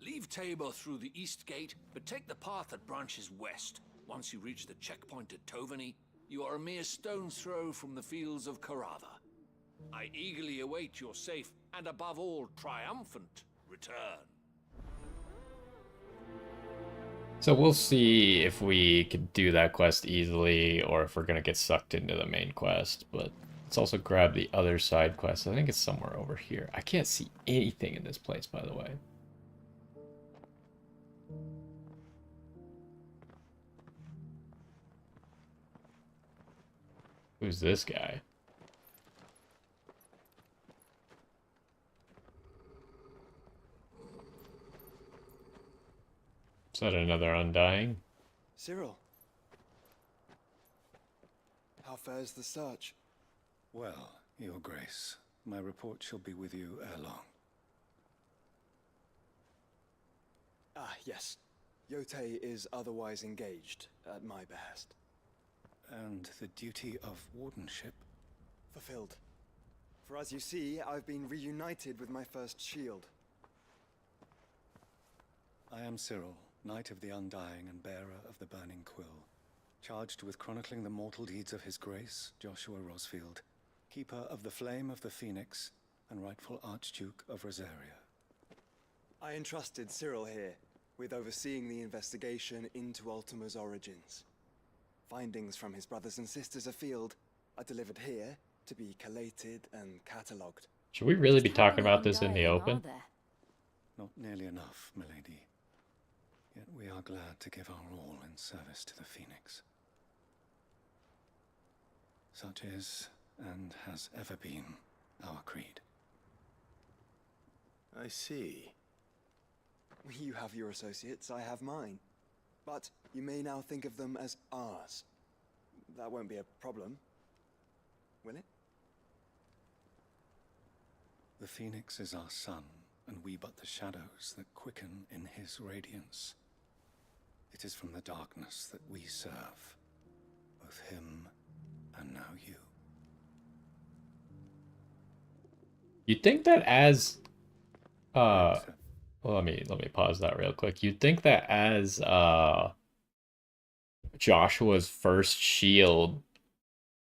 Leave Tabor through the east gate, but take the path that branches west. Once you reach the checkpoint at Tovany, you are a mere stone's throw from the fields of Carava. I eagerly await your safe, and above all, triumphant return. So we'll see if we can do that quest easily, or if we're going to get sucked into the main quest. But let's also grab the other side quest. I think it's somewhere over here. I can't see anything in this place, by the way. Who's this guy? Is that another Undying? Cyril. How fares the search? Well, Your Grace, my report shall be with you ere long. Ah, yes. Yotei is otherwise engaged, at my behest. And the duty of wardenship? Fulfilled. For as you see, I've been reunited with my first shield. I am Cyril, Knight of the Undying and bearer of the Burning Quill, charged with chronicling the mortal deeds of His Grace, Joshua Rosfield, keeper of the Flame of the Phoenix and rightful Archduke of Rosaria. I entrusted Cyril here with overseeing the investigation into Ultima's origins. Findings from his brothers and sisters afield are delivered here to be collated and catalogued. Should we really be talking about this in the open? Not nearly enough, milady. Yet we are glad to give our all in service to the Phoenix. Such is, and has ever been, our creed. I see. You have your associates, I have mine. But you may now think of them as ours. That won't be a problem, will it? The Phoenix is our sun, and we but the shadows that quicken in his radiance. It is from the darkness that we serve, both him and now you. You'd think that as well, let me pause that real quick. You'd think that as Joshua's first shield,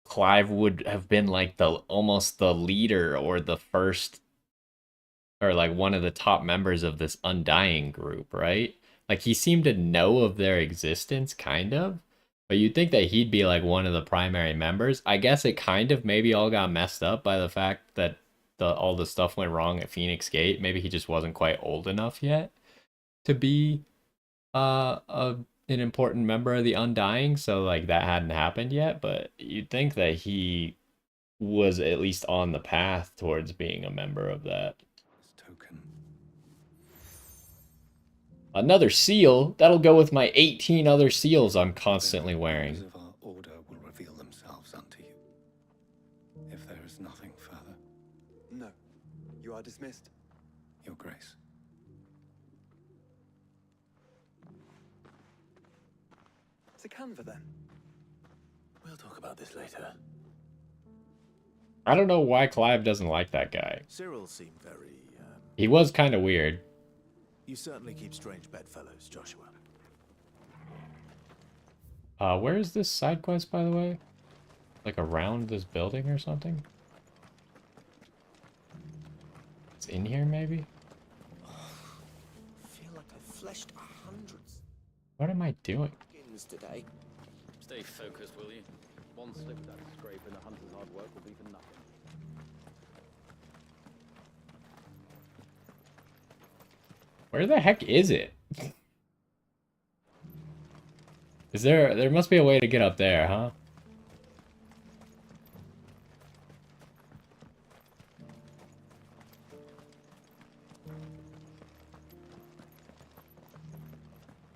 Clive would have been like almost the leader or the first, or like one of the top members of this Undying group, right? Like he seemed to know of their existence, kind of. But you'd think that he'd be like one of the primary members. I guess it kind of maybe all got messed up by the fact that all the stuff went wrong at Phoenix Gate. Maybe he just wasn't quite old enough yet to be an important member of the Undying, so like that hadn't happened yet. But you'd think that he was at least on the path towards being a member of that. Token. Another seal? That'll go with my 18 other seals I'm constantly wearing. Of our order will reveal themselves unto you. If there is nothing further. No. You are dismissed. Your Grace. To Canva, then. We'll talk about this later. I don't know why Clive doesn't like that guy. Cyril seemed very, He was kind of weird. You certainly keep strange bedfellows, Joshua. Where is this side quest, by the way? Like around this building or something? It's in here, maybe? I feel like I've fleshed hundreds. What am I doing? Today. Stay focused, will you? One slip of that scrape and the hunter's hard work will be for nothing. Where the heck is it? Is there must be a way to get up there, huh?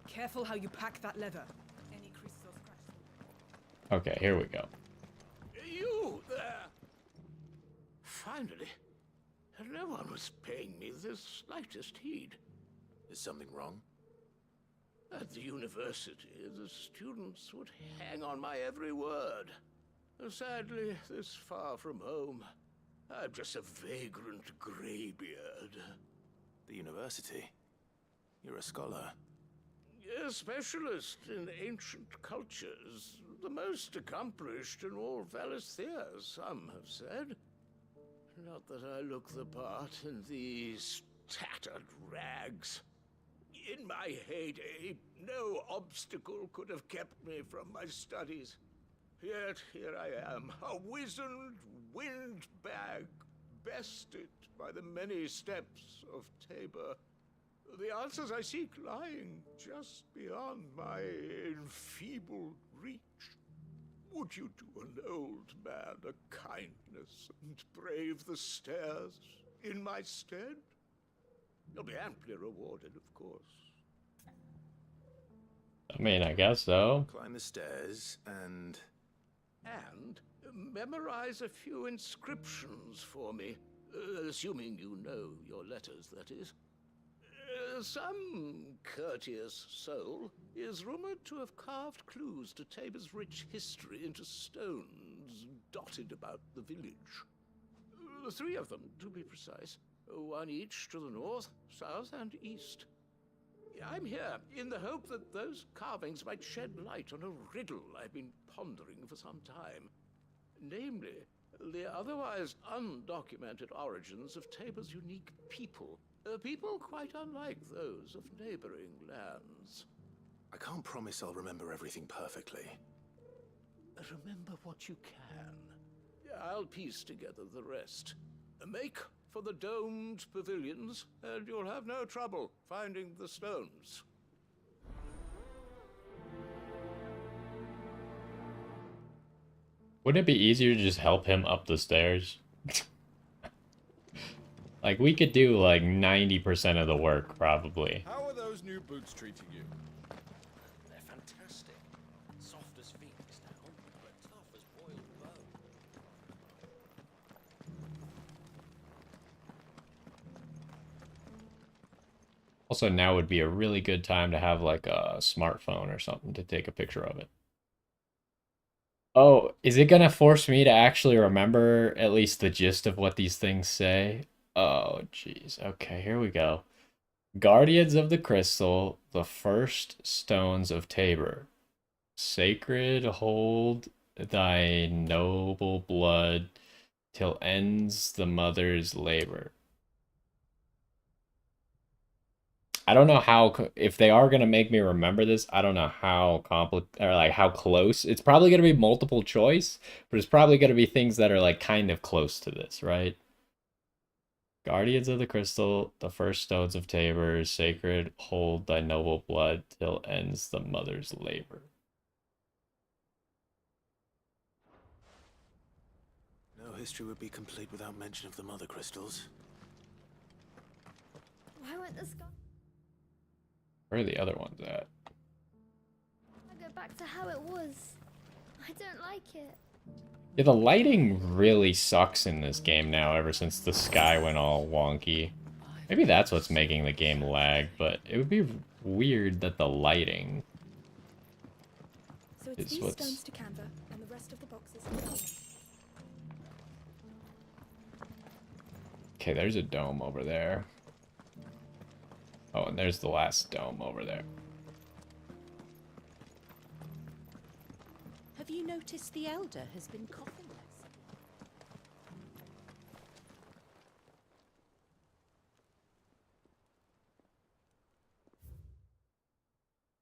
Careful how you pack that leather. Any creases or scratches. Okay, here we go. You there! Finally. No one was paying me the slightest heed. Is something wrong? At the university, the students would hang on my every word. Sadly, this far from home, I'm just a vagrant greybeard. The university? You're a scholar. A specialist in ancient cultures. The most accomplished in all Valisthea, some have said. Not that I look the part in these tattered rags. In my heyday, no obstacle could have kept me from my studies. Yet here I am, a wizened windbag, bested by the many steps of Tabor. The answers I seek lying just beyond my enfeebled reach. Would you do an old man a kindness and brave the stairs in my stead? You'll be amply rewarded, of course. I mean, I guess so. Climb the stairs and memorize a few inscriptions for me, assuming you know your letters, that is. Some courteous soul is rumored to have carved clues to Tabor's rich history into stones dotted about the village. 3 of them, to be precise. 1 each to the north, south, and east. I'm here in the hope that those carvings might shed light on a riddle I've been pondering for some time. Namely, the otherwise undocumented origins of Tabor's unique people. People quite unlike those of neighboring lands. I can't promise I'll remember everything perfectly. Remember what you can. I'll piece together the rest. Make for the domed pavilions, and you'll have no trouble finding the stones. Wouldn't it be easier to just help him up the stairs? Like, we could do, like, 90% of the work, probably. How are those new boots treating you? They're fantastic. Soft as phoenix now, but tough as boiled bone. Also, now would be a really good time to have, like, a smartphone or something to take a picture of it. Oh, is it gonna force me to actually remember at least the gist of what these things say? Oh, jeez. Okay, here we go. Guardians of the Crystal, the first stones of Tabor. Sacred hold thy noble blood till ends the mother's labor. I don't know how, if they are going to make me remember this, I don't know how complicated, or like how close. It's probably going to be multiple choice, but it's probably going to be things that are like kind of close to this, right? Guardians of the Crystal, the first stones of Tabor, sacred, hold thy noble blood till ends the mother's labor. No history would be complete without mention of the mother crystals. Why weren't the sky? Where are the other ones at? I go back to how it was. I don't like it. Yeah, the lighting really sucks in this game now ever since the sky went all wonky. Maybe that's what's making the game lag, but it would be weird that the lighting So it's is these what's... stones to Canva, and the rest of the boxes are going. Okay, there's a dome over there. Oh, and there's the last dome over there. Have you noticed the Elder has been coughing less?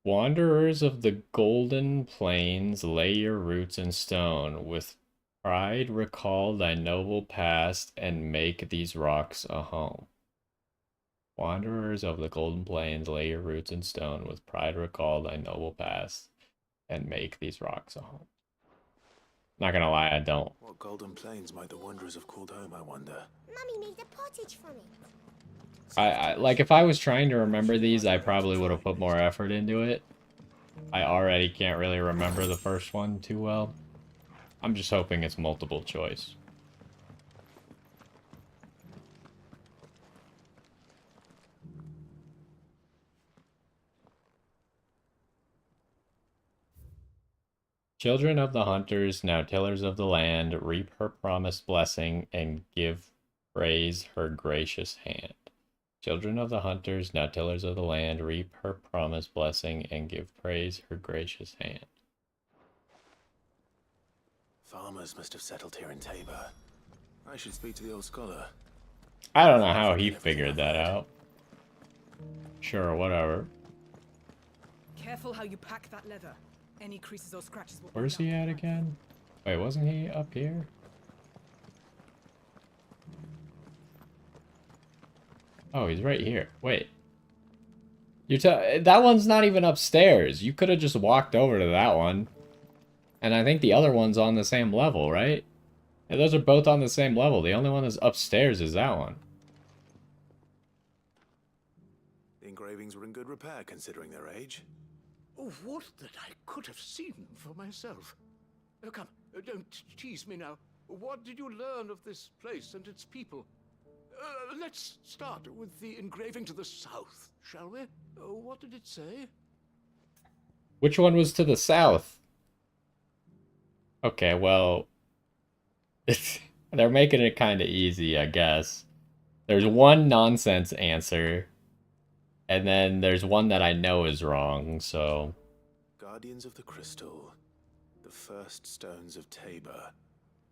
Wanderers of the Golden Plains, lay your roots in stone. With pride recall thy noble past and make these rocks a home. Wanderers of the Golden Plains, lay your roots in stone. With pride recall thy noble past and make these rocks a home. Not gonna lie, I don't. What Golden Plains might the wanderers have called home, I wonder? Mummy made a pottage from it. I like if I was trying to remember these, I probably would have put more effort into it. I already can't really remember the first one too well. I'm just hoping it's multiple choice. Children of the hunters, now tillers of the land, reap her promised blessing and give praise her gracious hand. Children of the hunters, now tillers of the land, reap her promised blessing and give praise her gracious hand. Farmers must have settled here in Tabor. I should speak to the old scholar. I don't know how he figured that out. Sure, whatever. Careful how you pack that leather. Any creases or scratches will... Where's he at again? Wait, wasn't he up here? Oh, he's right here. Wait. That one's not even upstairs. You could have just walked over to that one. And I think the other one's on the same level, right? Yeah, those are both on the same level. The only one that's upstairs is that one. The engravings were in good repair, considering their age. Oh, what that I could have seen for myself. Oh, come, don't tease me now. What did you learn of this place and its people? Let's start with the engraving to the south, shall we? What did it say? Which one was to the south? Okay, well... they're making it kind of easy, I guess. There's one nonsense answer. And then there's one that I know is wrong, so... Guardians of the Crystal, the first stones of Tabor,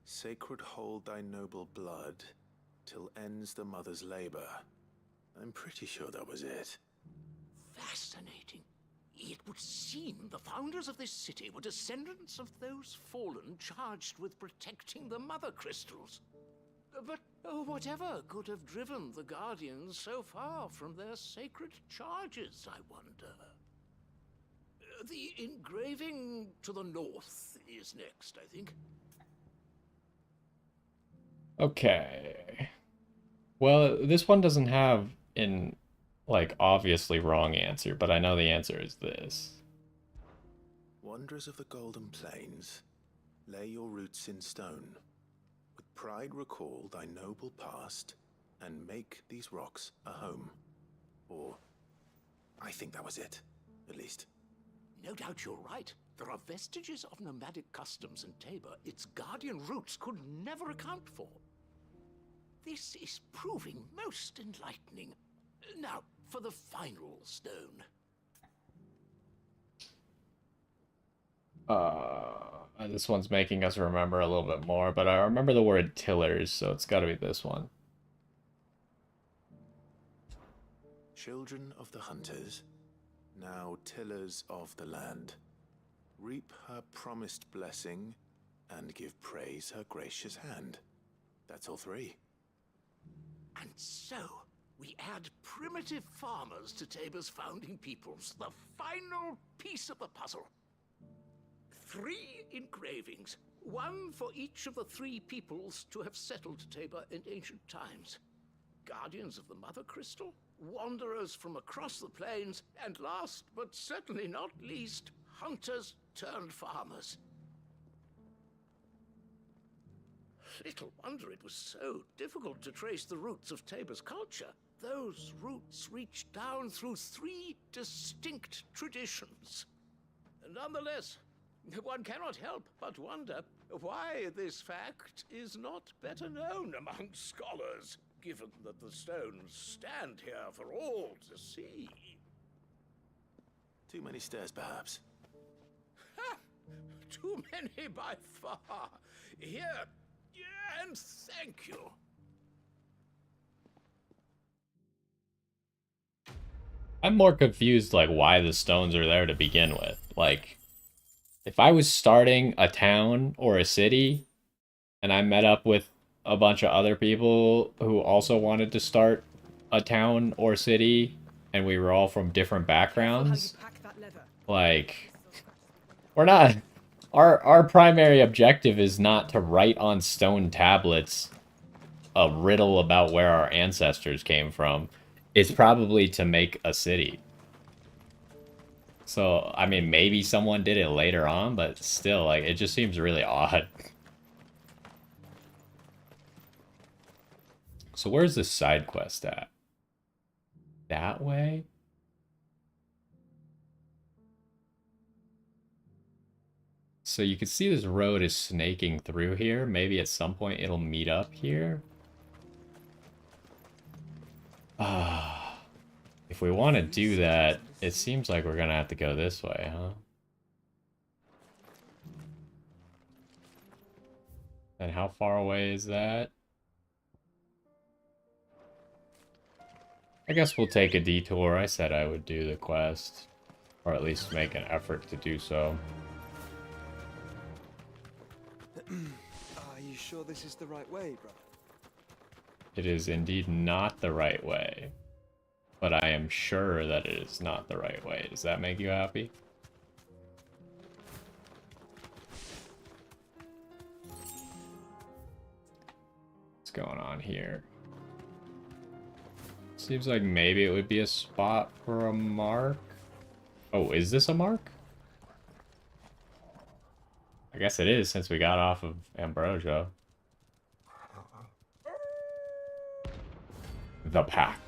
sacred hold thy noble blood, till ends the mother's labor. I'm pretty sure that was it. Fascinating. It would seem the founders of this city were descendants of those fallen charged with protecting the mother crystals. But whatever could have driven the Guardians so far from their sacred charges, I wonder? The engraving to the north is next, I think. Okay. Well, this one doesn't have an, like, obviously wrong answer, but I know the answer is this. Wanderers of the Golden Plains, lay your roots in stone. With pride recall thy noble past, and make these rocks a home. Or, I think that was it, at least. No doubt you're right. There are vestiges of nomadic customs in Tabor its guardian roots could never account for. This is proving most enlightening. Now, for the final stone. This one's making us remember a little bit more, but I remember the word tillers, so it's gotta be this one. Children of the hunters, now tillers of the land, reap her promised blessing and give praise her gracious hand. That's all three. And so, we add primitive farmers to Tabor's founding peoples, the final piece of the puzzle. 3 engravings, one for each of the 3 peoples to have settled Tabor in ancient times. Guardians of the Mother Crystal, wanderers from across the plains, and last but certainly not least, hunters turned farmers. Little wonder it was so difficult to trace the roots of Tabor's culture. Those roots reach down through 3 distinct traditions. Nonetheless, one cannot help but wonder why this fact is not better known among scholars, given that the stones stand here for all to see. Too many stairs, perhaps. Ha! Too many by far. Here, and thank you. I'm more confused, like, why the stones are there to begin with. Like, if I was starting a town or a city, and I met up with a bunch of other people who also wanted to start a town or city, and we were all from different backgrounds, like, we're not... Our primary objective is not to write on stone tablets a riddle about where our ancestors came from. It's probably to make a city. So, I mean, maybe someone did it later on, but still, like, it just seems really odd. So where's the side quest at? That way? So you can see this road is snaking through here. Maybe at some point it'll meet up here. If we want to do that, it seems like we're gonna have to go this way, huh? And how far away is that? I guess we'll take a detour. I said I would do the quest. Or at least make an effort to do so. Are you sure this is the right way, brother? It is indeed not the right way. But I am sure that it is not the right way. Does that make you happy? What's going on here? Seems like maybe it would be a spot for a mark. Oh, is this a mark? I guess it is, since we got off of Ambrosia. The pack.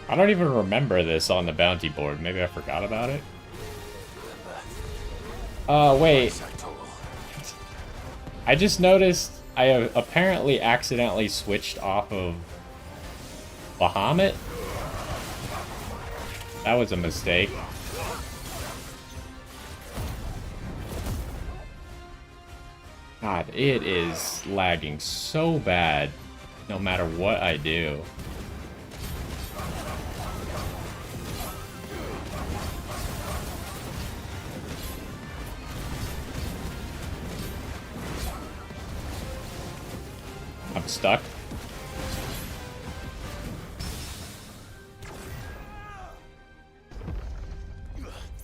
I don't even remember this on the bounty board. Maybe I forgot about it. Wait. I just noticed I apparently accidentally switched off of Bahamut. That was a mistake. God, it is lagging so bad no matter what I do. I'm stuck.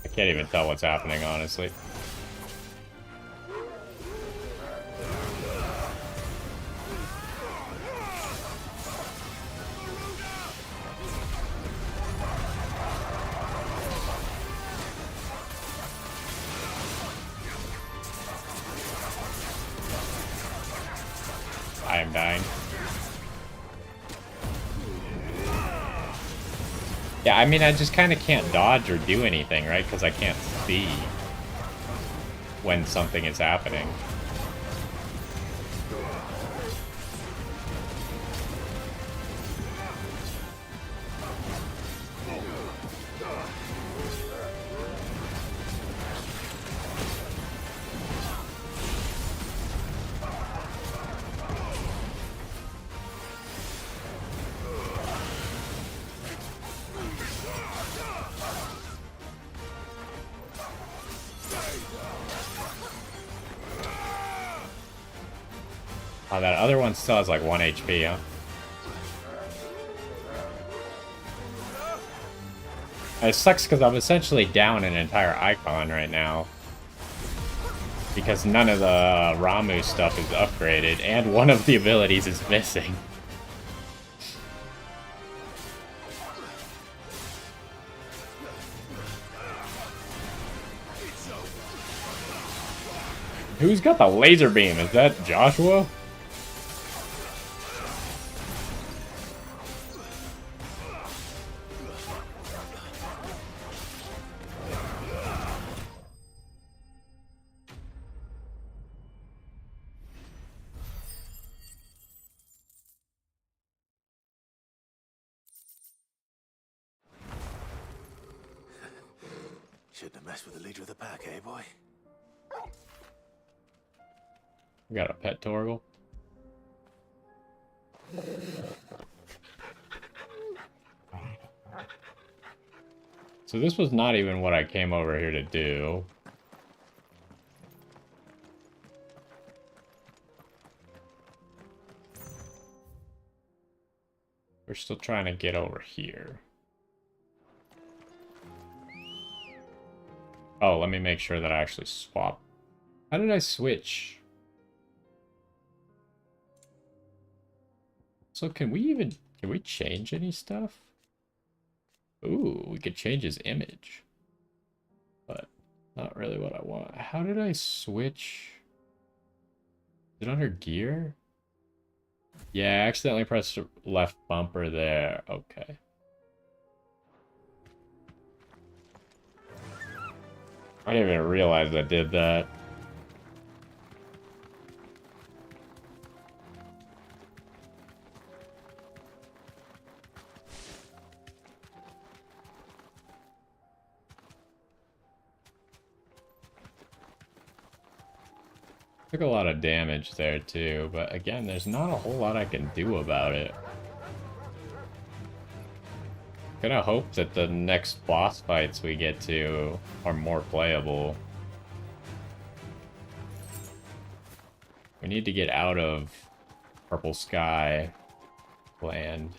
I can't even tell what's happening, honestly. I am dying. Yeah, I mean, I just kind of can't dodge or do anything, right? Because I can't see when something is happening. Oh, that other one still has like 1 HP, huh? It sucks because I'm essentially down an entire icon right now. Because none of the Ramu stuff is upgraded, and one of the abilities is missing. Who's got the laser beam? Is that Joshua? Shouldn't have messed with the leader of the pack, eh, boy? We got a pet Torgal. So this was not even what I came over here to do. We're still trying to get over here. Oh, let me make sure that I actually swap. How did I switch? So can we change any stuff? Ooh, we could change his image. But not really what I want. How did I switch? Is it under gear? Yeah, I accidentally pressed the left bumper there. Okay. I didn't even realize I did that. Took a lot of damage there too, but again, there's not a whole lot I can do about it. Gonna hope that the next boss fights we get to are more playable. We need to get out of Purple Sky land.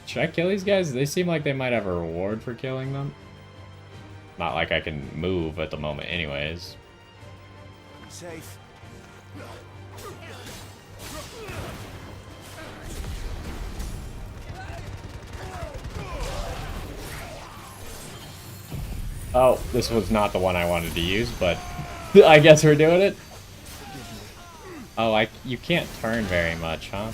Should I kill these guys? They seem like they might have a reward for killing them. Not like I can move at the moment anyways. Safe. Oh, this was not the one I wanted to use, but I guess we're doing it. Oh, you can't turn very much, huh?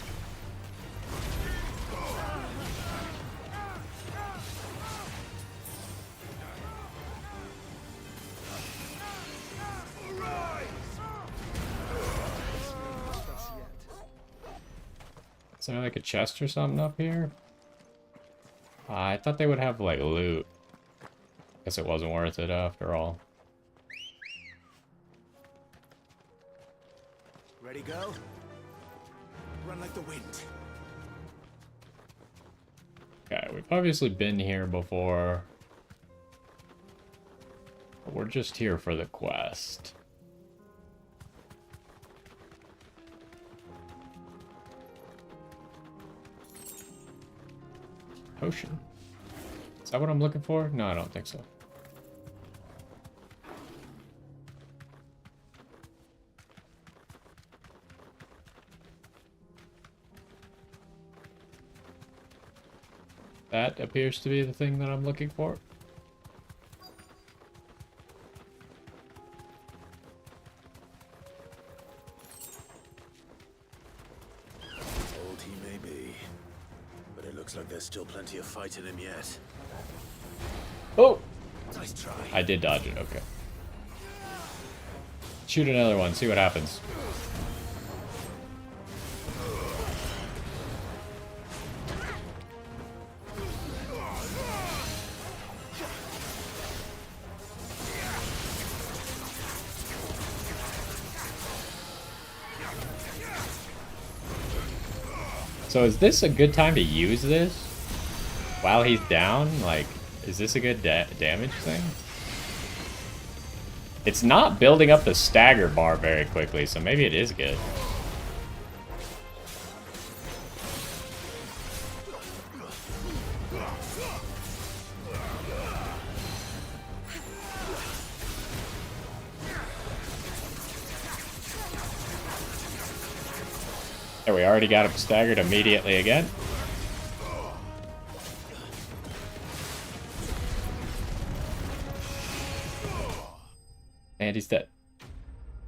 Is there like a chest or something up here? I thought they would have like loot. Guess it wasn't worth it after all. Ready, go? Run like the wind. Okay, we've obviously been here before. But we're just here for the quest. Potion. Is that what I'm looking for? No, I don't think so. That appears to be the thing that I'm looking for. Old he may be, but it looks like there's still plenty of fight in him yet. Oh! Nice try. I did dodge it, okay. Shoot another one, see what happens. So is this a good time to use this? While he's down? Like, is this a good damage thing? It's not building up the stagger bar very quickly, so maybe it is good. There, we already got him staggered immediately again. And he's dead.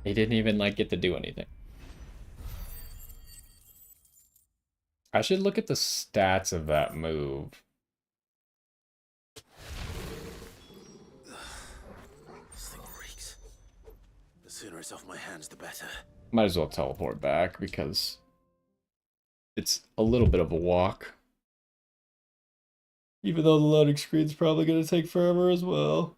He didn't even, like, get to do anything. I should look at the stats of that move. This thing reeks. The sooner it's off my hands, the better. Might as well teleport back, because it's a little bit of a walk. Even though the loading screen's probably going to take forever as well.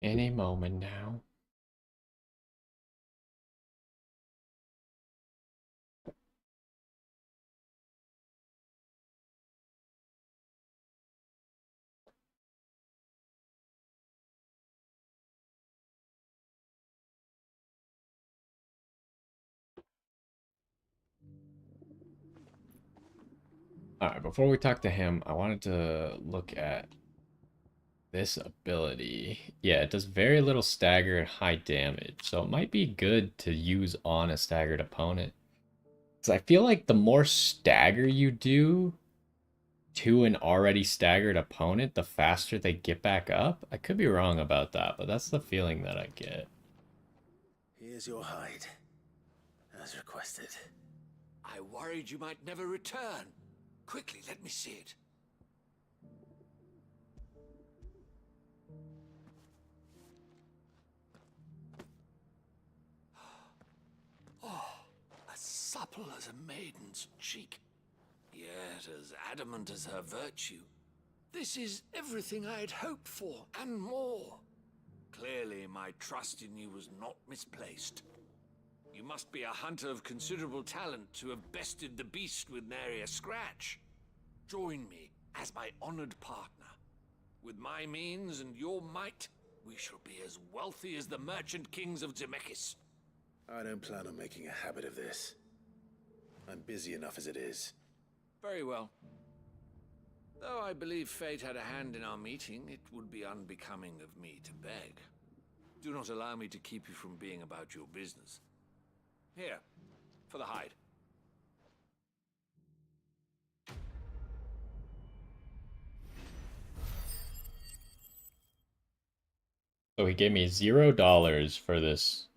Any moment now. Alright, before we talk to him, I wanted to look at this ability. Yeah, it does very little stagger and high damage, so it might be good to use on a staggered opponent. Because I feel like the more stagger you do to an already staggered opponent, the faster they get back up. I could be wrong about that, but that's the feeling that I get. Here's your hide, as requested. I worried you might never return. Quickly, let me see it. Oh, as supple as a maiden's cheek, yet as adamant as her virtue. This is everything I had hoped for, and more. Clearly, my trust in you was not misplaced. You must be a hunter of considerable talent to have bested the beast with nary a scratch. Join me as my honored partner. With my means and your might, we shall be as wealthy as the merchant kings of Zemeckis. I don't plan on making a habit of this. I'm busy enough as it is. Very well. Though I believe fate had a hand in our meeting, it would be unbecoming of me to beg. Do not allow me to keep you from being about your business. Here, for the hide. So he gave me $0 for this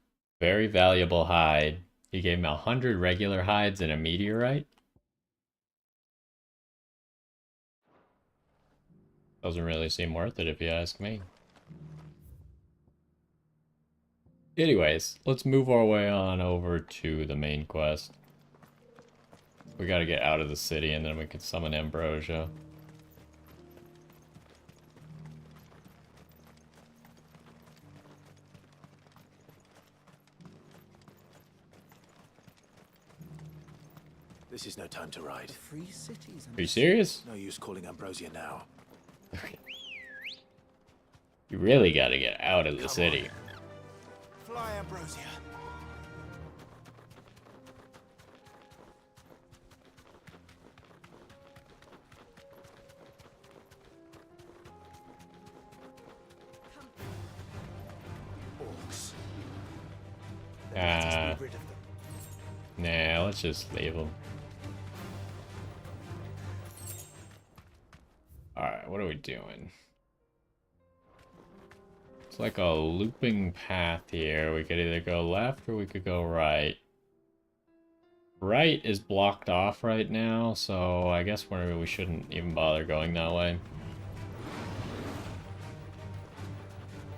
very valuable hide. He gave me 100 regular hides and a meteorite. Doesn't really seem worth it if you ask me. Anyways, let's move our way on over to the main quest. We gotta get out of the city and then we can summon Ambrosia. This is no time to ride. Free cities. Are you serious? No use calling Ambrosia now. You really gotta get out of the city. Fly, Ambrosia. Orcs. Nah, let's just leave them. Alright, what are we doing? It's like a looping path here. We could either go left or we could go right. Right is blocked off right now, so I guess we shouldn't even bother going that way.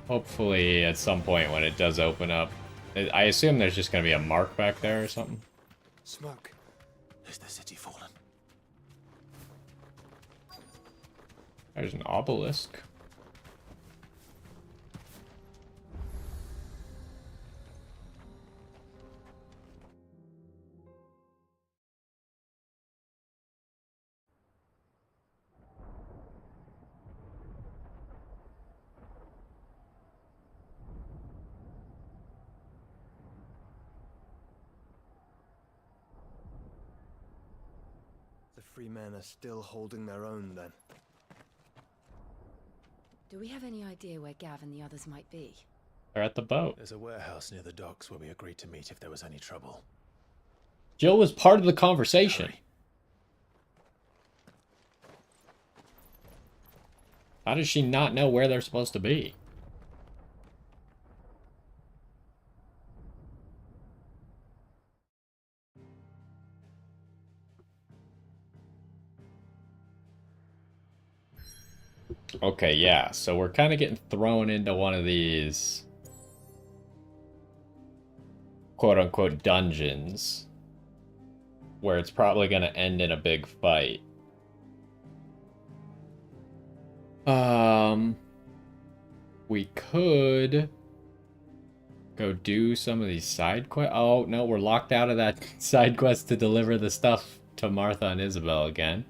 Hopefully at some point when it does open up, I assume there's just going to be a mark back there or something. Smoke. Is the city fallen? There's an obelisk. The free men are still holding their own, then. Do we have any idea where Gav and the others might be? They're at the boat. There's a warehouse near the docks where we agreed to meet if there was any trouble. Jill was part of the conversation. How does she not know where they're supposed to be? Okay, yeah, so we're kind of getting thrown into one of these quote-unquote dungeons where it's probably going to end in a big fight. we could go do some of these side quests. Oh, no, we're locked out of that side quest to deliver the stuff to Martha and Isabel again.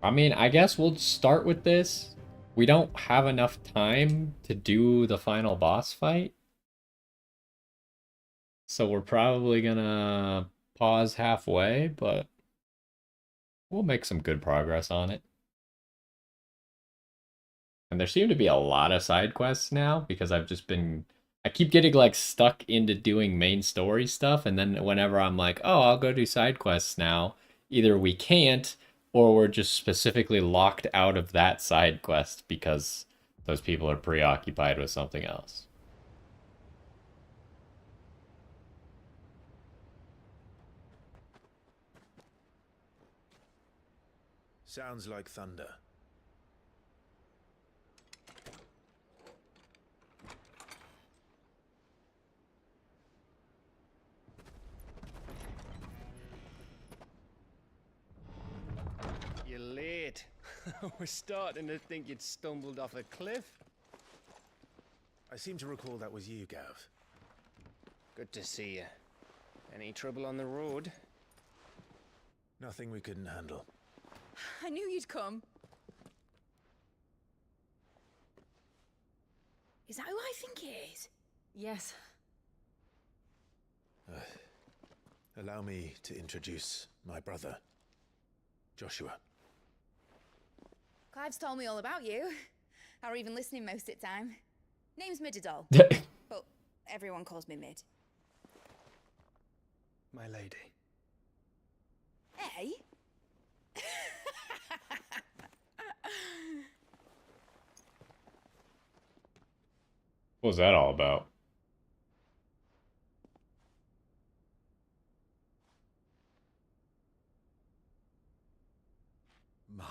I mean, I guess we'll start with this. We don't have enough time to do the final boss fight. So we're probably gonna pause halfway, but we'll make some good progress on it. And there seem to be a lot of side quests now because I keep getting like stuck into doing main story stuff, and then whenever I'm like, oh, I'll go do side quests now, either we can't or we're just specifically locked out of that side quest because those people are preoccupied with something else. Sounds like thunder. You're late. We're starting to think you'd stumbled off a cliff. I seem to recall that was you, Gav. Good to see you. Any trouble on the road? Nothing we couldn't handle. I knew you'd come. Is that who I think it is? Yes. Allow me to introduce my brother, Joshua. Clive's told me all about you. Or even listening most of the time. Name's Midadol. But everyone calls me Mid. My lady. Hey? What was that all about? My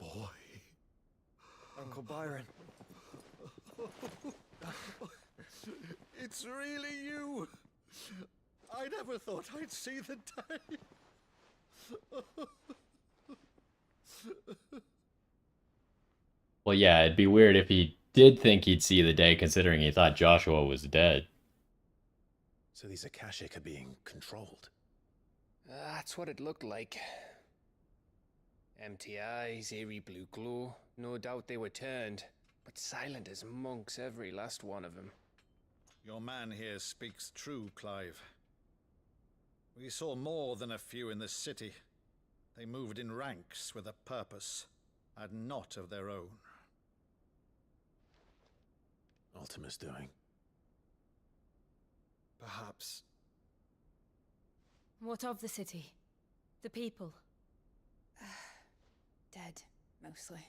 boy. Uncle Byron. It's really you. I never thought I'd see the day. Well, yeah, it'd be weird if he did think he'd see the day, considering he thought Joshua was dead. So these Akashic are being controlled. That's what it looked like. Empty eyes, eerie blue glow. No doubt they were turned, but silent as monks, every last one of them. Your man here speaks true, Clive. We saw more than a few in this city. They moved in ranks with a purpose, and not of their own. Ultima's doing. Perhaps. What of the city? The people? Dead, mostly.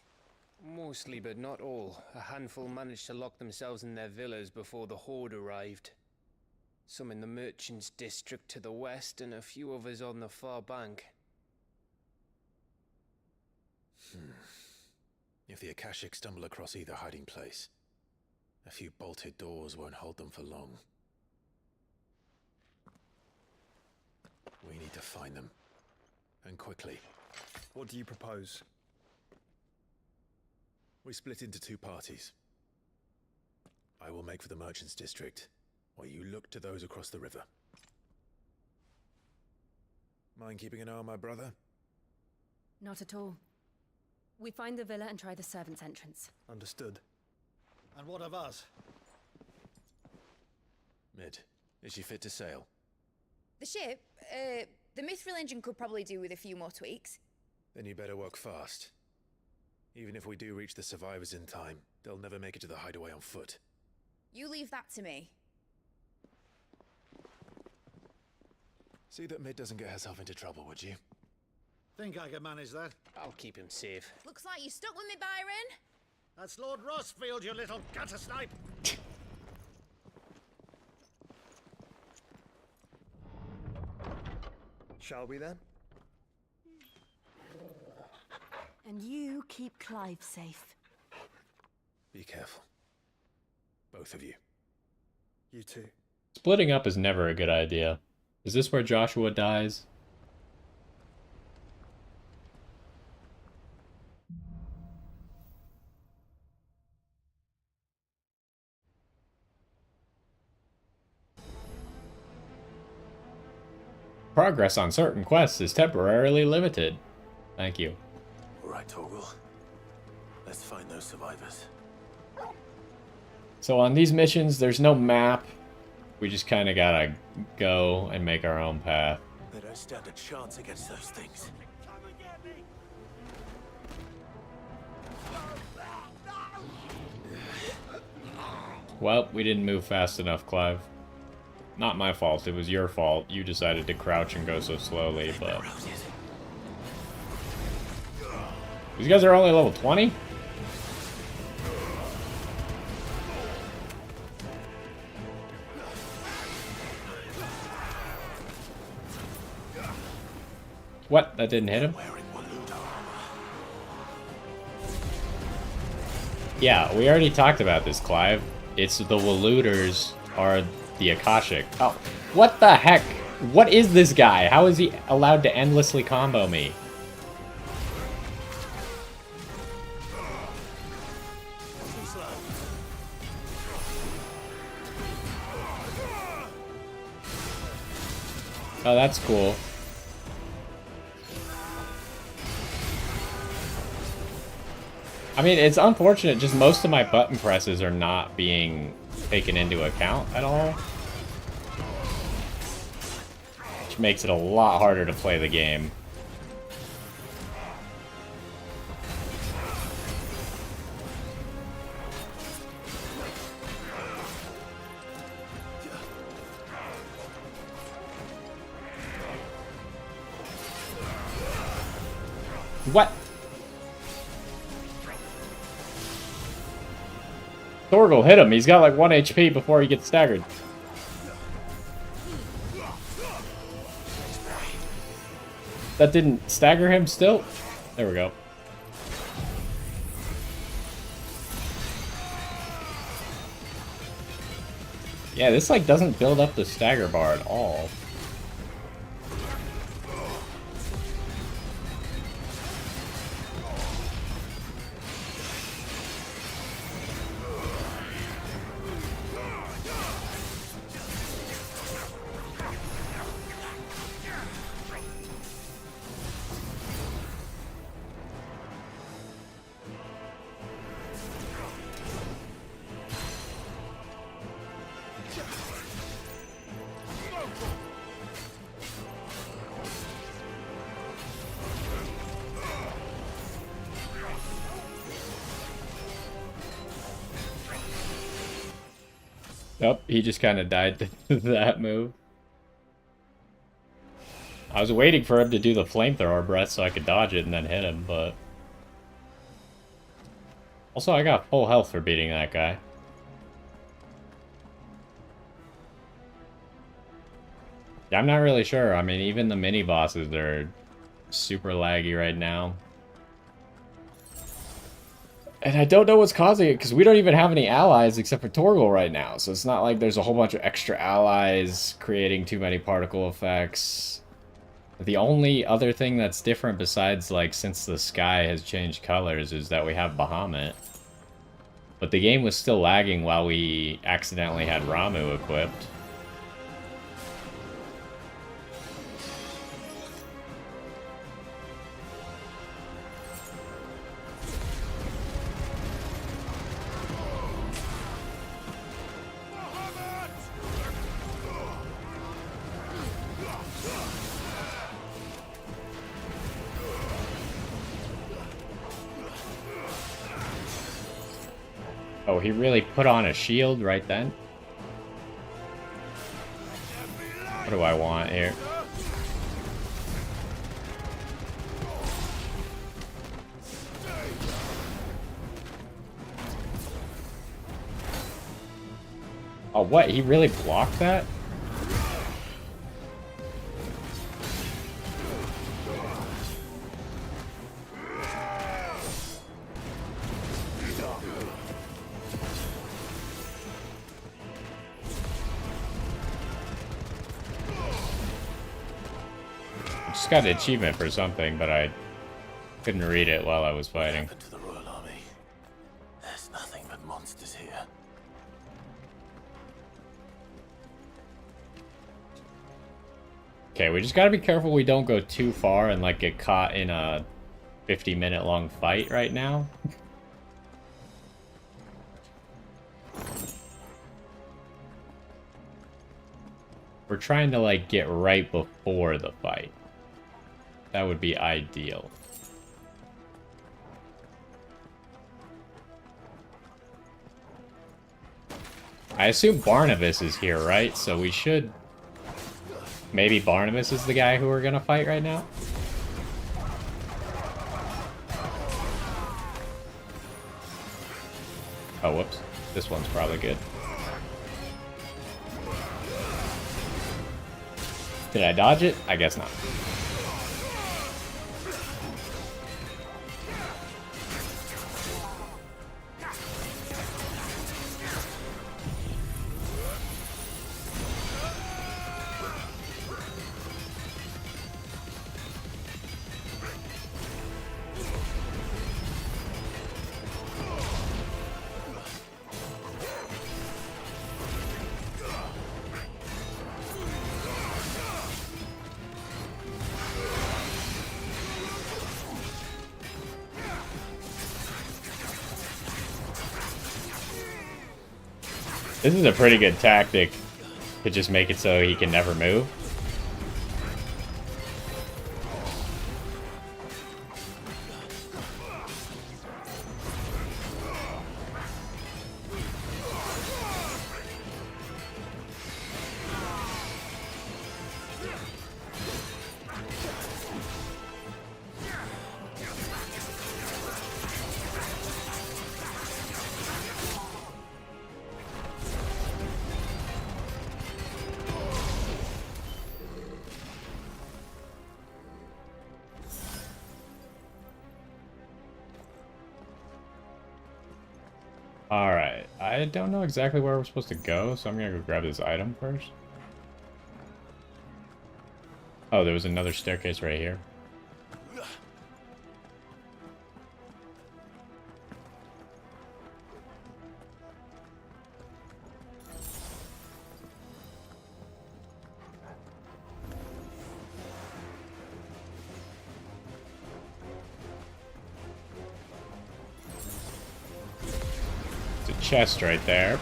Mostly, but not all. A handful managed to lock themselves in their villas before the Horde arrived. Some in the Merchants' District to the west, and a few others on the far bank. If the Akashic stumble across either hiding place, a few bolted doors won't hold them for long. We need to find them. And quickly. What do you propose? We split into two parties. I will make for the Merchants' District, while you look to those across the river. Mind keeping an eye on my brother? Not at all. We find the villa and try the servants' entrance. Understood. And what of us? Mid, is she fit to sail? The ship, the Mithril engine could probably do with a few more tweaks. Then you better work fast. Even if we do reach the survivors in time, they'll never make it to the hideaway on foot. You leave that to me. See that Mid doesn't get herself into trouble, would you? Think I can manage that? I'll keep him safe. Looks like you stuck with me, Byron. That's Lord Rosfield, you little gutter snipe! Shall we then? And you keep Clive safe. Be careful. Both of you. You too. Splitting up is never a good idea. Is this where Joshua dies? progress on certain quests is temporarily limited. Thank you. All right, Torgal. Let's find those survivors. So on these missions, there's no map. We just kind of gotta go and make our own path. They don't stand a chance against those things. Well, we didn't move fast enough, Clive. Not my fault, it was your fault. You decided to crouch and go so slowly, but... These guys are only level 20? What? That didn't hit him? Yeah, we already talked about this, Clive. It's the Waluders are the Akashic. Oh, what the heck? What is this guy? How is he allowed to endlessly combo me? Oh, that's cool. I mean, it's unfortunate, just most of my button presses are not being taken into account at all. Which makes it a lot harder to play the game. What? Torgal hit him. He's got like 1 HP before he gets staggered. That didn't stagger him still? There we go. Yeah, this like doesn't build up the stagger bar at all. Nope, he just kind of died to that move. I was waiting for him to do the flamethrower breath so I could dodge it and then hit him, but... Also, I got full health for beating that guy. Yeah, I'm not really sure. I mean, even the mini-bosses are super laggy right now. And I don't know what's causing it, because we don't even have any allies except for Torgal right now. So it's not like there's a whole bunch of extra allies creating too many particle effects. The only other thing that's different besides, like, since the sky has changed colors is that we have Bahamut. But the game was still lagging while we accidentally had Ramu equipped. Oh, he really put on a shield right then? What do I want here? Oh, what? He really blocked that? I got an achievement for something, but I couldn't read it while I was fighting. What happened to the Royal Army? There's nothing but monsters here. Okay, we just gotta be careful we don't go too far and like get caught in a 50-minute long fight right now. We're trying to like get right before the fight. That would be ideal. I assume Barnabas is here, right? So we should... Maybe Barnabas is the guy who we're gonna fight right now? Oh, whoops. This one's probably good. Did I dodge it? I guess not. This is a pretty good tactic to just make it so he can never move. Alright, I don't know exactly where we're supposed to go, so I'm gonna go grab this item first. Oh, there was another staircase right here. Chest right there.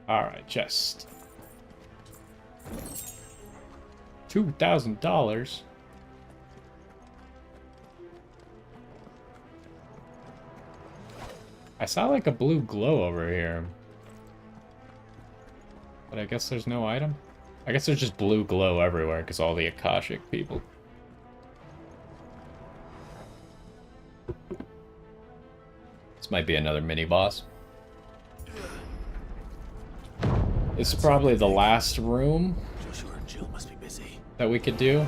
Alright, chest. $2,000. I saw like a blue glow over here. But I guess there's no item? I guess there's just blue glow everywhere because all the Akashic people. This might be another mini-boss. This is probably the last room Joshua and Jill must be busy. that we could do.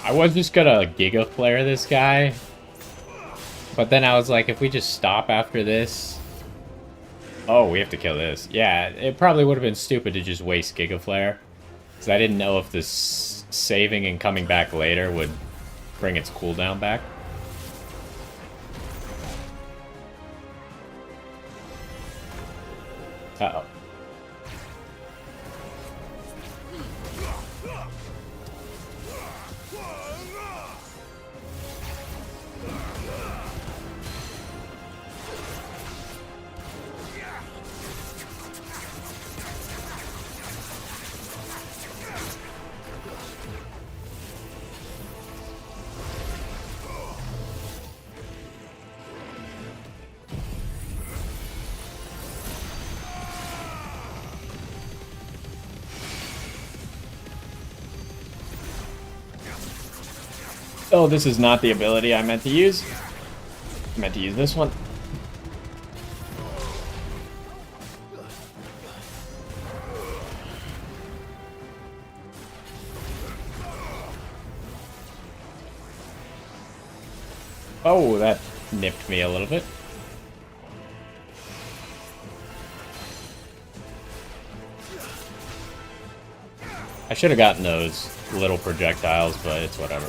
I was just gonna Giga Flare this guy, but then I was like, if we just stop after this... Oh, we have to kill this. Yeah, it probably would have been stupid to just waste Giga Flare, because I didn't know if this saving and coming back later would bring its cooldown back. Uh-oh. Oh, this is not the ability I meant to use. I meant to use this one. Oh, that nipped me a little bit. I should have gotten those little projectiles, but it's whatever.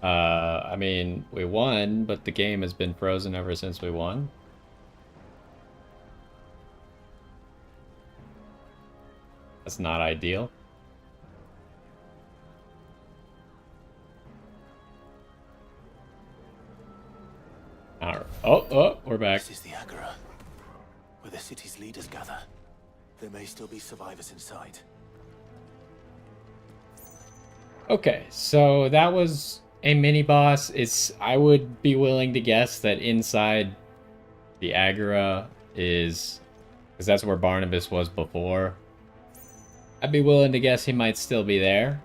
I mean, we won, but the game has been frozen ever since we won. That's not ideal. Alright. Oh, we're back. This is the Agora, where the city's leaders gather. There may still be survivors inside. Okay, so that was a mini boss. I would be willing to guess that inside the Agora is, because that's where Barnabas was before. I'd be willing to guess he might still be there.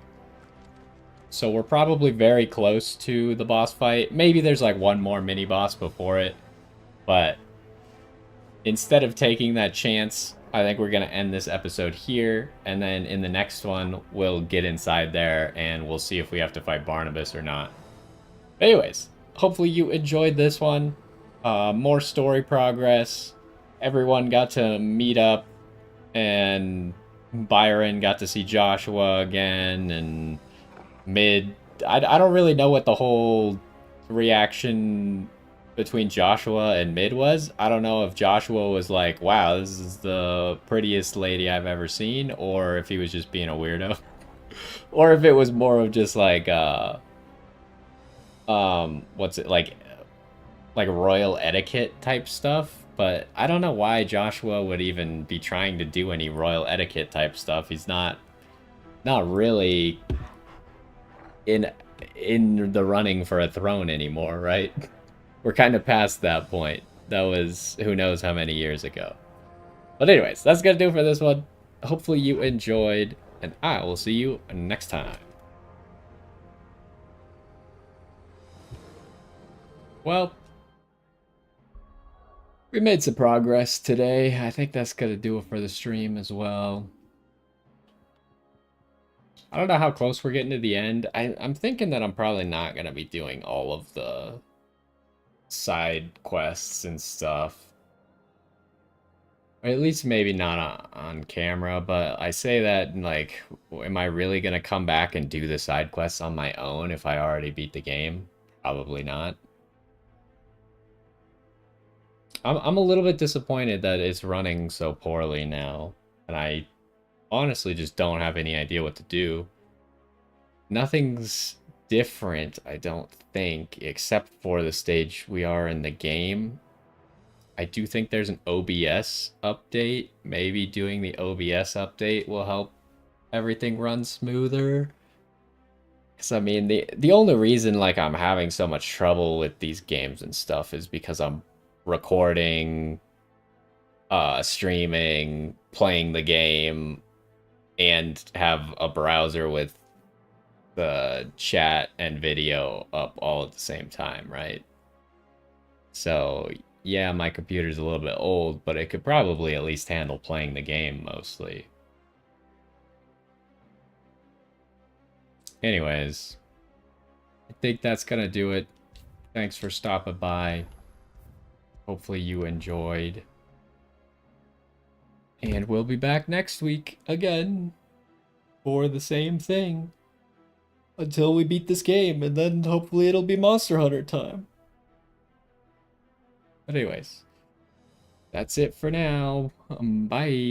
So we're probably very close to the boss fight. Maybe there's like one more mini boss before it, but instead of taking that chance, I think we're going to end this episode here, and then in the next one, we'll get inside there, and we'll see if we have to fight Barnabas or not. But anyways, hopefully you enjoyed this one. More story progress. Everyone got to meet up, and Byron got to see Joshua again, and Mid... I don't really know what the whole reaction between Joshua and Mid was. I don't know if Joshua was like, wow, this is the prettiest lady I've ever seen, or if he was just being a weirdo. Or if it was more of just like, what's it, like royal etiquette type stuff. But I don't know why Joshua would even be trying to do any royal etiquette type stuff. He's not really in the running for a throne anymore, right? We're kind of past that point. That was who knows how many years ago. But anyways, that's gonna do it for this one. Hopefully you enjoyed, and I will see you next time. Well, we made some progress today. I think that's gonna do it for the stream as well. I don't know how close we're getting to the end. I'm thinking that I'm probably not gonna be doing all of the side quests and stuff. Or at least maybe not on camera, but I say that, like, am I really gonna come back and do the side quests on my own if I already beat the game? Probably not. I'm a little bit disappointed that it's running so poorly now, and I honestly just don't have any idea what to do. Nothing's different, I don't think, except for the stage we are in the game. I do think there's an OBS update. Maybe doing the OBS update will help everything run smoother. Because, I mean, the only reason, like, I'm having so much trouble with these games and stuff is because I'm recording, streaming, playing the game, and have a browser with the chat and video up all at the same time, right? So, yeah, my computer's a little bit old, but it could probably at least handle playing the game mostly. Anyways, I think that's gonna do it. Thanks for stopping by. Hopefully you enjoyed. And we'll be back next week again for the same thing. until we beat this game, and then hopefully it'll be Monster Hunter time. But anyways, that's it for now. Bye.